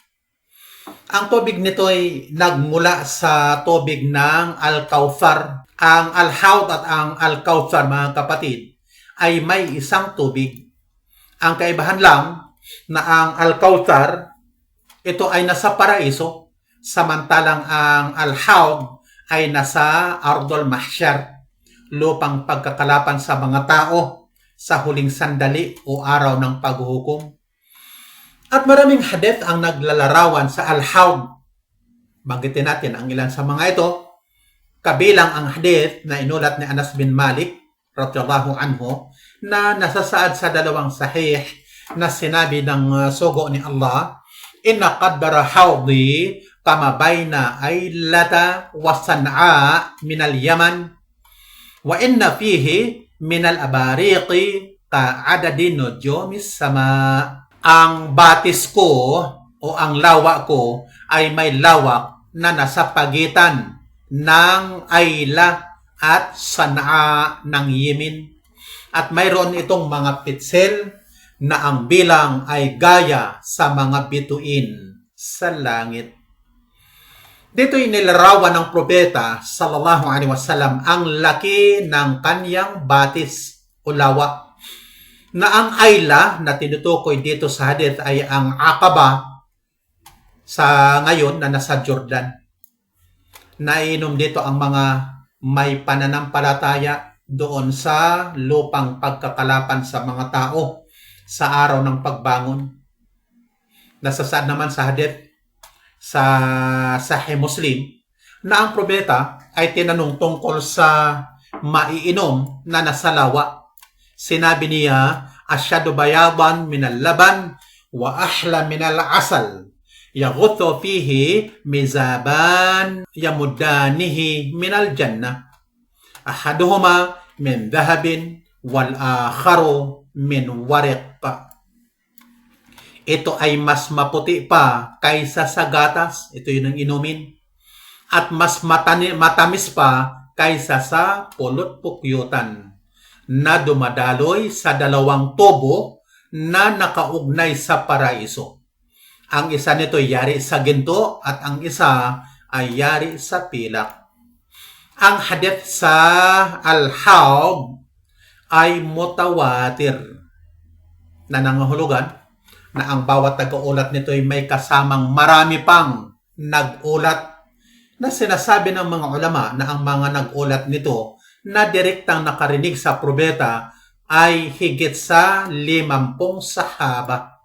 Speaker 2: Ang tubig nito ay nagmula sa tubig ng Al-Kawthar. Ang Al-Hawd at ang Al-Kawthar, mga kapatid, ay may isang tubig. Ang kaibahan lang na ang Al-Kawthar, ito ay nasa paraiso, samantalang ang Al-Hawd ay nasa Ardul Mahsyar, lupang pagkakalapan sa mga tao sa huling sandali o araw ng paghuhukom. At maraming hadith ang naglalarawan sa Al-Hawd. Banggitin natin ang ilan sa mga ito. Kabilang ang hadith na inulat ni Anas bin Malik radhiyallahu anhu na nasasaad sa dalawang sahih na sinabi ng sugo ni Allah, "Inna qaddara hawdi kama bayna Aylata wa San'a min al-Yaman wa inna fihi min al-abariqi ka'adadi nujumis sama." Ang batis ko o ang lawa ko ay may lawak na nasa pagitan ng Ayla at San'a ng Yemen. At mayroon itong mga pitsel na ang bilang ay gaya sa mga bituin sa langit. Dito inilarawan ng propeta sallallahu alaihi wasallam ang laki ng kanyang batis o lawak. Na ang Ayla na tinutukoy dito sa hadith ay ang Aqaba sa ngayon na nasa Jordan. Nainom dito ang mga may pananampalataya doon sa lupang pagkakalapan sa mga tao sa araw ng pagbangon. Nasasaad naman sa hadith sa Sahih Muslim na ang propeta ay tinanong tungkol sa maiinom na nasa lawa. Sinabi niya, "Asyadu bayadan minal laban wa ahla minal asal. Yaghuthu fihi mizaban yamuddanihi minal jannah. Ahaduhuma min dhahabin wal akharu min wariq." Ito ay mas maputi pa kaysa sa gatas. Ito yun ang inumin. At mas matamis pa kaysa sa pulot-pukyutan na dumadaloy sa dalawang tubo na nakaugnay sa paraiso. Ang isa nito ay yari sa ginto at ang isa ay yari sa pilak. Ang hadith sa Al-Hawd ay mutawatir na nangahulugan na ang bawat nag-uulat nito ay may kasamang marami pang nag-ulat na sinasabi ng mga ulama na ang mga nag-ulat nito na direktang nakarinig sa propeta ay higit sa 50 sahaba.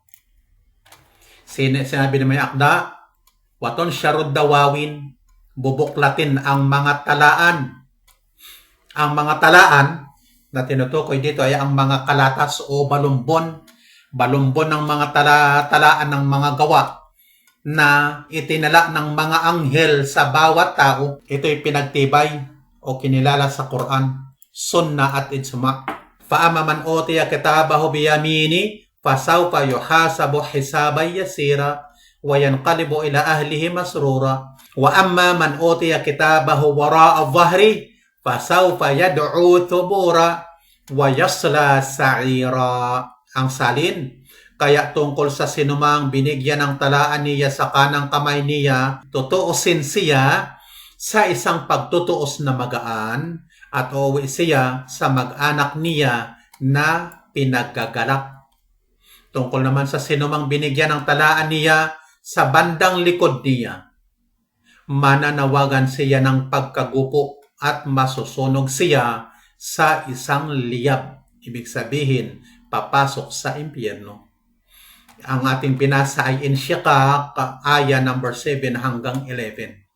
Speaker 2: Sinabi na may akda, "Waton syarud dawawin," bubuklatin ang mga talaan. Ang mga talaan na tinutukoy dito ay ang mga kalatas o balumbon. Balumbon ng mga talaan ng mga gawa na itinala ng mga anghel sa bawat tao. Ito'y pinagtibay o kinilala sa Quran, Sunnah at Ijma. "Fa'ama man utiya kitabahu biyamini fasawfa yuhasabu hisaban yasira wa yanqalibu ila ahlihi masrura. Wa amma man utiya kitabahu wara'a dhahri fasawfa yad'u thubura wa yasla sa'ira." Ang salin, kaya tungkol sa sinumang binigyan ng talaan niya sa kanang kamay niya, tutuusin siya sa isang pagtutuos na magaan at uuwi siya sa mag-anak niya na pinaggagalak. Tungkol naman sa sinumang binigyan ng talaan niya sa bandang likod niya, mananawagan siya ng pagkagupo at masusunog siya sa isang liyab. Ibig sabihin, papasok sa impyerno. Ang ating binasa ay Insyiqaq, aya number 7 hanggang 11.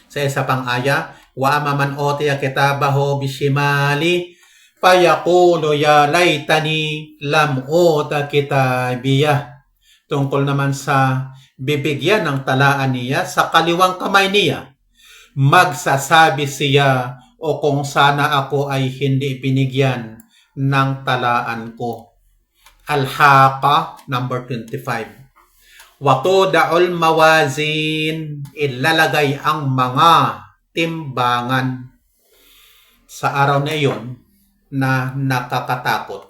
Speaker 2: Sa isa pang aya, "Wa amma man utiya kitabahu bishimali fayaqulu ya laitani lam uta kitabiyah." Tungkol naman sa bibigyan ng talaan niya sa kaliwang kamay niya, magsasabi siya, "O kung sana ako ay hindi binigyan ng talaan ko." Al-Haqqa number 25. "Watuda'ul mawazin," ilalagay ang mga timbangan. Sa araw na iyon na nakakatakot,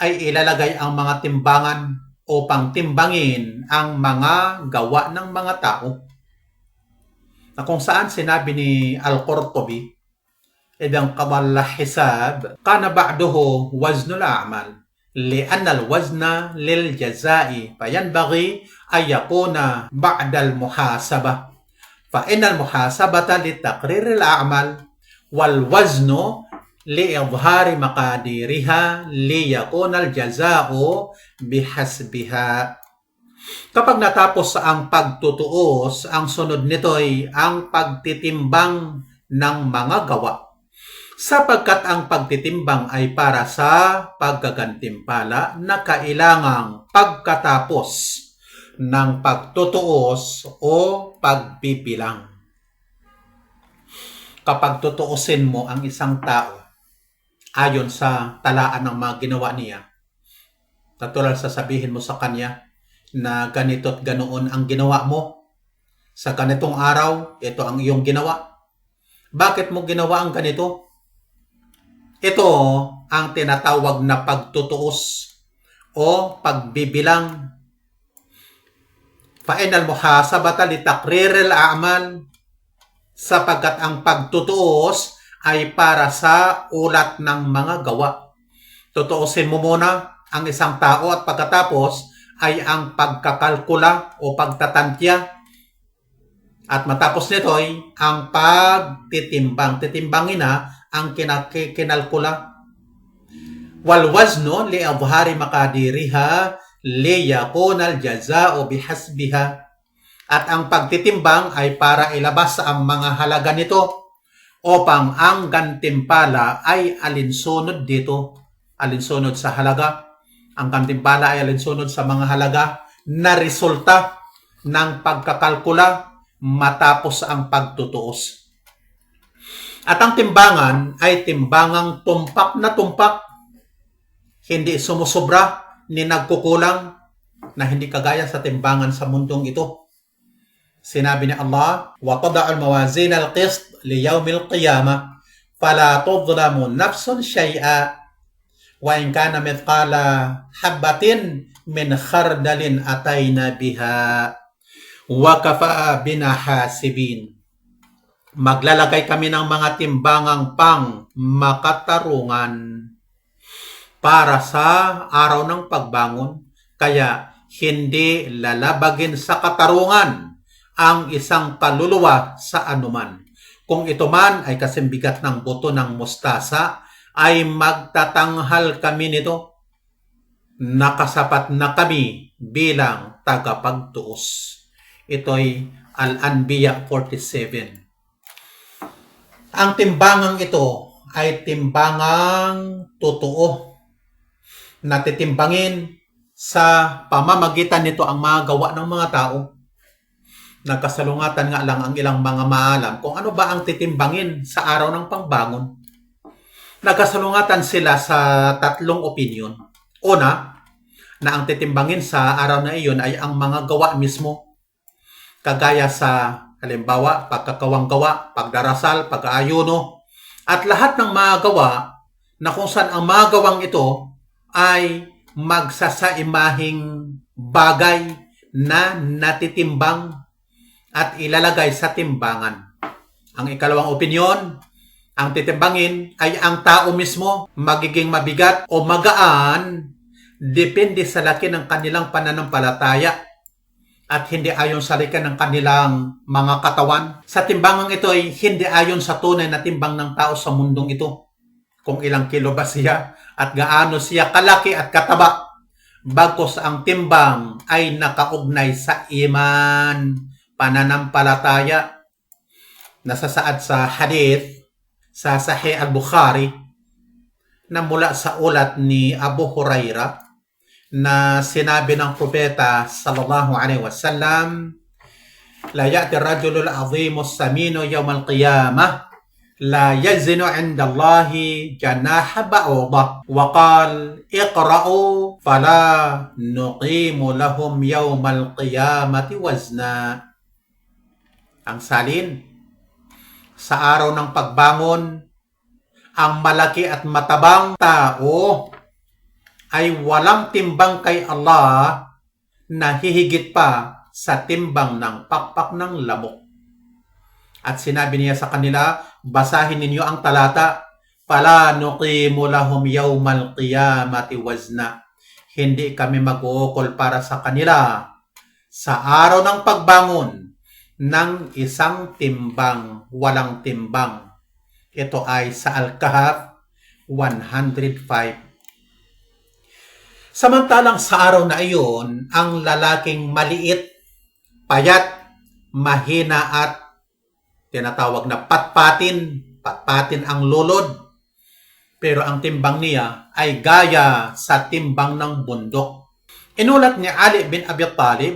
Speaker 2: ay ilalagay ang mga timbangan upang timbangin ang mga gawa ng mga tao. Na kung saan sinabi ni Al-Qurtubi, "Idang qabala hisab, kana ba'duhu waznul a'mal. لأن الوزن للجزاء فينبغي أن يكون بعد المحاسبة فإن المحاسبة لتقرير الأعمال والوزن li'idhari maqadiriha liyakuna al-jaza'u bihasbiha. Kapag natapos ang pagtutuos, ang sunod nito ay ang pagtitimbang ng mga gawa. Sapagkat ang pagtitimbang ay para sa paggagantimpala na kailangang pagkatapos ng pagtutuos o pagbibilang. Kapag tutuusin mo ang isang tao ayon sa talaan ng mga ginawa niya, katulad sasabihin mo sa kanya na ganito at ganoon ang ginawa mo. Sa ganitong araw, ito ang iyong ginawa. Bakit mo ginawa ang ganito? Ito ang tinatawag na pagtutuos o pagbibilang. Fa'inal muhasabata li taqriril a'mal, sapagkat ang pagtutuos ay para sa ulat ng mga gawa. Tutuusin mo muna ang isang tao at pagkatapos ay ang pagkakalkula o pagtatantya. At matapos nito ay ang pagtitimbang. Titimbangin na ang kinalkula. Wal waznu li adhari maqadiriha li yakuna al-jaza'u bihasbiha. At ang pagtitimbang ay para ilabas ang mga halaga nito upang ang gantimpala ay alinsunod dito. Alinsunod sa halaga. Ang gantimpala ay alinsunod sa mga halaga na resulta ng pagkakalkula matapos ang pagtutuos. At ang timbangan ay timbangang tumpak na tumpak, hindi sumusobra ni nagkukulang, na hindi kagaya sa timbangan sa mundong ito. Sinabi ni Allah, وَتَضَعُ الْمَوَازِينَ الْقِسْطِ لِيَوْمِ الْقِيَامَةِ فَلَا تُظْلَمُ نَفْسٌ شَيْئًا وَإِنْ كَانَ مِثْقَالَ حَبَّةٍ مِنْ خَرْدَلٍ أَتَيْنَا بِهَا وَكَفَى بِنَا حَاسِبِينَ. Maglalagay kami ng mga timbangang pang makatarungan para sa araw ng pagbangon, kaya hindi lalabagin sa katarungan ang isang kaluluwa sa anuman. Kung ito man ay kasimbigat ng buto ng mustasa, ay magtatanghal kami nito. Nakasapat na kami bilang tagapagtuos. Ito'y Al-Anbiya 47. Ang timbangang ito ay timbangang totoo. Natitimbangin sa pamamagitan nito ang mga gawa ng mga tao. Nagkasalungatan nga lang ang ilang mga maalam kung ano ba ang titimbangin sa araw ng pangbangon. Nagkasalungatan sila sa tatlong opinion. Una, na ang titimbangin sa araw na iyon ay ang mga gawa mismo. Kagaya sa halimbawa, pagkakawang gawa, pagdarasal, pag-aayuno, at lahat ng mga gawa na kung saan ang mga gawang ito ay magsasaimahing bagay na natitimbang at ilalagay sa timbangan. Ang ikalawang opinyon, ang titimbangin ay ang tao mismo, magiging mabigat o magaan, depende sa laki ng kanilang pananampalataya at hindi ayon sa laki ng kanilang mga katawan. Sa timbangang ito ay hindi ayon sa tunay na timbang ng tao sa mundong ito. Kung ilang kilo ba siya at gaano siya kalaki at kataba. Bagkus ang timbang ay nakaugnay sa iman, pananampalataya. Nasasaad sa hadith sa Sahih al-Bukhari na mula sa ulat ni Abu Hurairah na sinabi ng propeta sallallahu alaihi wasallam, la ya'ti ar-rajulu al-'azimu as-saminu yawm al-qiyamah la yazinu 'inda Allahi janaha ba'udah wa qala iqra'u fala nuqimu lahum yawm al-qiyamati wazna. Ang salin sa araw ng pagbangon, ang malaki at matabang tao ay walang timbang kay Allah na hihigit pa sa timbang ng pakpak ng lamok. At sinabi niya sa kanila, basahin ninyo ang talata, fala nuqimu lahum yawmal qiyamati wazna. Hindi kami mag-uukol para sa kanila sa araw ng pagbangon ng isang timbang, walang timbang. Ito ay sa Al-Kahf 105. Samantalang sa araw na iyon, ang lalaking maliit, payat, mahina at tinatawag na patpatin ang lulod. Pero ang timbang niya ay gaya sa timbang ng bundok. Inulat ni Ali bin Abi Talib,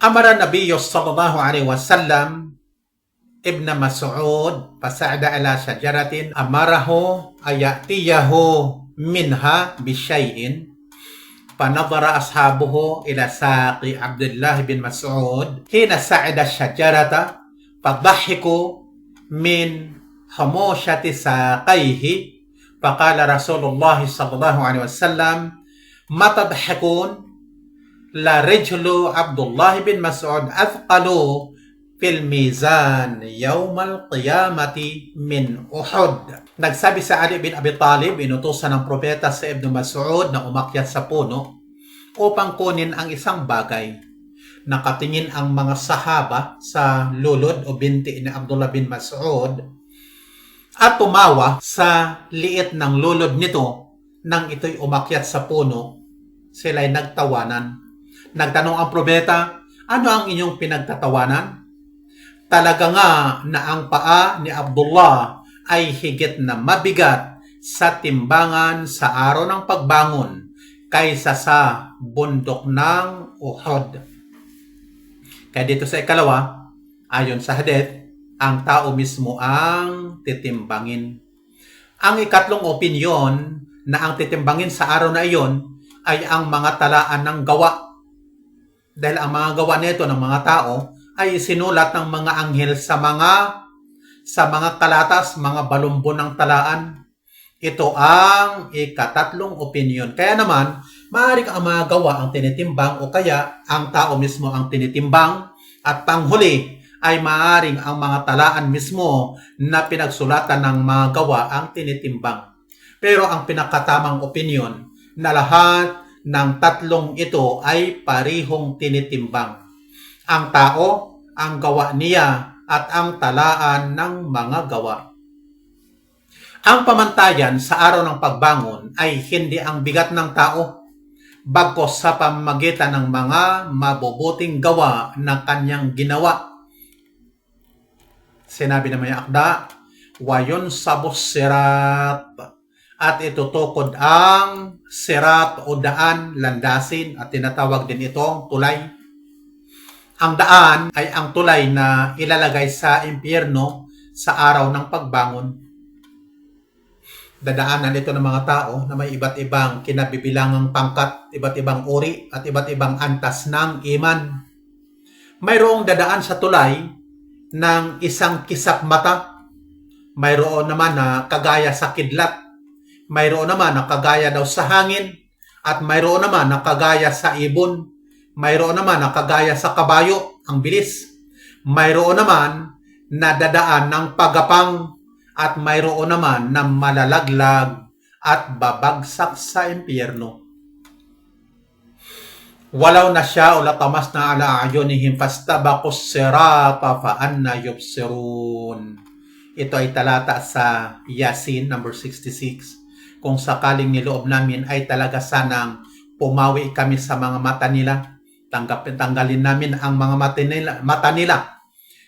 Speaker 2: Amara Nabiyyu sallallahu alaihi wasallam Ibn Mas'ud fasa'ada ala syajaratin amarahu ayatiyahu minha bisyai'in fanadhara ashabuhu ila saqi Abdullah bin Mas'ud hina sa'ada syajarata fadhahiku min hamushati saqaihi faqala Rasulullah sallallahu alaihi wasallam matadhakun la rijlu Abdullah bin Mas'ud athqalu fil mizan yawmal qiyamati min Uhud. Nagsabi sa Ali bin Abi Talib, inutusan ng propeta sa Ibn Mas'ud na umakyat sa puno upang kunin ang isang bagay. Nakatingin ang mga sahaba sa lulod o binti ni Abdullah bin Mas'ud at tumawa sa liit ng lulod nito nang ito'y umakyat sa puno. Sila'y nagtawanan. Nagtanong ang propeta, ano ang inyong pinagtatawanan? Talaga nga na ang paa ni Abdullah ay higit na mabigat sa timbangan sa araw ng pagbangon kaysa sa bundok ng Uhud. Kaya dito sa ikalawa, ayon sa hadith, ang tao mismo ang titimbangin. Ang ikatlong opinyon na ang titimbangin sa araw na iyon ay ang mga talaan ng gawa. Dahil ang mga gawa nito ng mga tao ay sinulat ng mga anghel sa mga kalatas, mga balumbon ng talaan. Ito ang ikatatlong opinyon. Kaya naman, maaaring ang mga gawa ang tinitimbang o kaya ang tao mismo ang tinitimbang. At panghuli ay maaaring ang mga talaan mismo na pinagsulatan ng mga gawa ang tinitimbang. Pero ang pinakatamang opinyon na lahat ng tatlong ito ay parihong tinitimbang. Ang tao, ang gawa niya, at ang talaan ng mga gawa. Ang pamantayan sa araw ng pagbangon ay hindi ang bigat ng tao, bagkus sa pamamagitan ng mga mabubuting gawa na kanyang ginawa. Sinabi na may akda, wayon sabos sirat, at itutukod ang sirat o daan, landasin, at tinatawag din itong tulay. Ang daan ay ang tulay na ilalagay sa impyerno sa araw ng pagbangon. Dadaanan ito ng mga tao na may iba't ibang kinabibilangang pangkat, iba't ibang uri, at iba't ibang antas ng iman. Mayroong dadaan sa tulay ng isang kisap mata. Mayroon naman na kagaya sa kidlat. Mayroon naman na kagaya daw sa hangin. At mayroon naman na kagaya sa ibon. Mayroon naman na kagaya sa kabayo, ang bilis. Mayroon naman na dadaan ng pagapang at mayroon naman na malalaglag at babagsak sa impyerno. Walaw na siya o latamas na ala ayunihim fastabaqus sirata fa anna yubsirun. Ito ay talata sa Yasin number 66. Kung sakaling niloob namin ay talaga sanang pumawi kami sa mga mata nila. Tanggalin namin ang mga mata nila.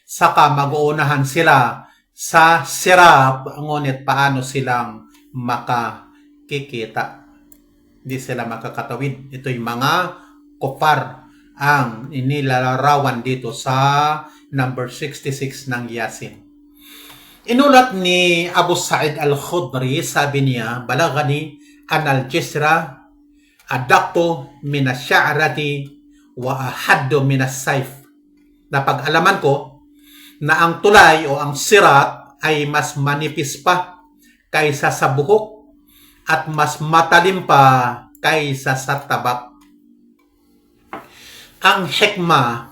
Speaker 2: Saka mag-uunahan sila sa sirap, ngunit paano silang makikita? Hindi sila makakatawid. Ito'y mga kupar ang inilalarawan dito sa number 66 ng Yasin. Inulat ni Abu Sa'id al-Khudri, sabi niya, balagani an al-jisra adakto minasya'rati wa ahaddo minas saif. Napag-alaman ko na ang tulay o ang sirat ay mas manipis pa kaysa sa buhok at mas matalim pa kaysa sa tabak. Ang hikma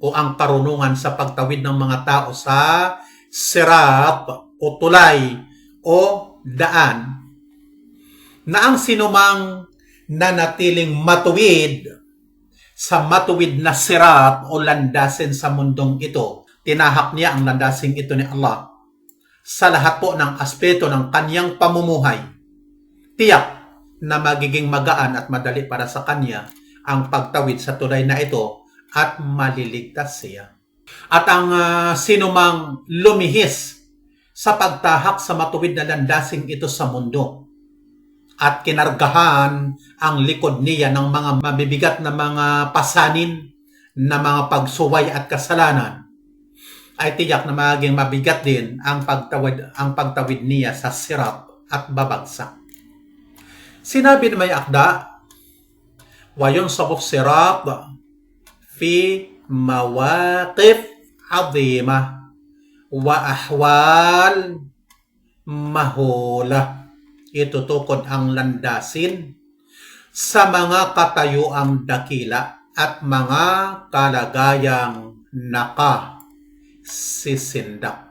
Speaker 2: o ang karunungan sa pagtawid ng mga tao sa sirat o tulay o daan na ang sinumang nanatiling matuwid sa matuwid na sirat o landasin sa mundong ito, tinahak niya ang landasing ito ni Allah. sa lahat po ng aspeto ng kanyang pamumuhay. Tiyak na magiging magaan at madali para sa kanya ang pagtawid sa tulay na ito at maliligtas siya. At ang sinumang lumihis sa pagtahak sa matuwid na landasing ito sa mundo at kinargahan ang likod niya ng mga mabibigat na mga pasanin, na mga pagsuway at kasalanan, ay tiyak na maging mabigat din ang pagtawid niya sa sirat at babagsak. Sinabi na may akda, wayon sabok sirat fi mawaqif azimah wa ahwal mahula. Itutukod ang landasin sa mga katayuang dakila at mga kalagayang nakasisindak.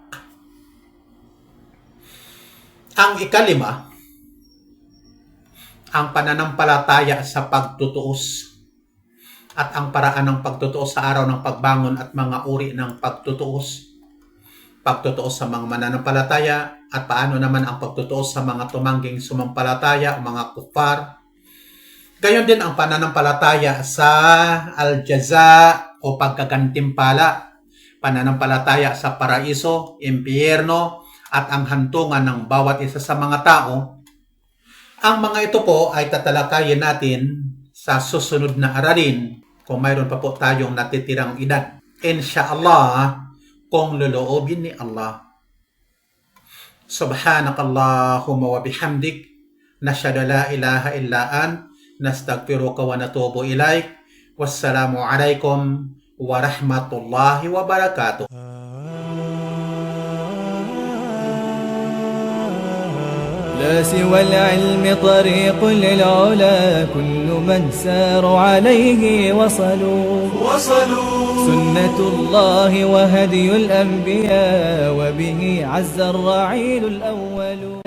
Speaker 2: Ang ikalima, ang pananampalataya sa pagtutuos at ang paraan ng pagtutuos sa araw ng pagbangon at mga uri ng pagtutuos sa mga mananampalataya at paano naman ang pagtutuos sa mga tumangging sumampalataya o mga kufar. Gayon din ang pananampalataya sa al-jaza o pagkagantimpala, pananampalataya sa paraiso, impyerno at ang hantungan ng bawat isa sa mga tao. Ang mga ito po ay tatalakayin natin sa susunod na aralin kung mayroon pa po tayong natitirang edad. Insyaallah, kung loloobin ni Allah. Subhanakallahumma wa bihamdik, nashhadu la ilaha illa ant, nastaghfiruka wa natubu ilaik. Wassalamu alaikum warahmatullahi wabarakatuh.
Speaker 1: لا سوى العلم طريق للعلا كل من سار عليه وصلوا سنة الله وهدي الأنبياء وبه عز الرعيل الأول.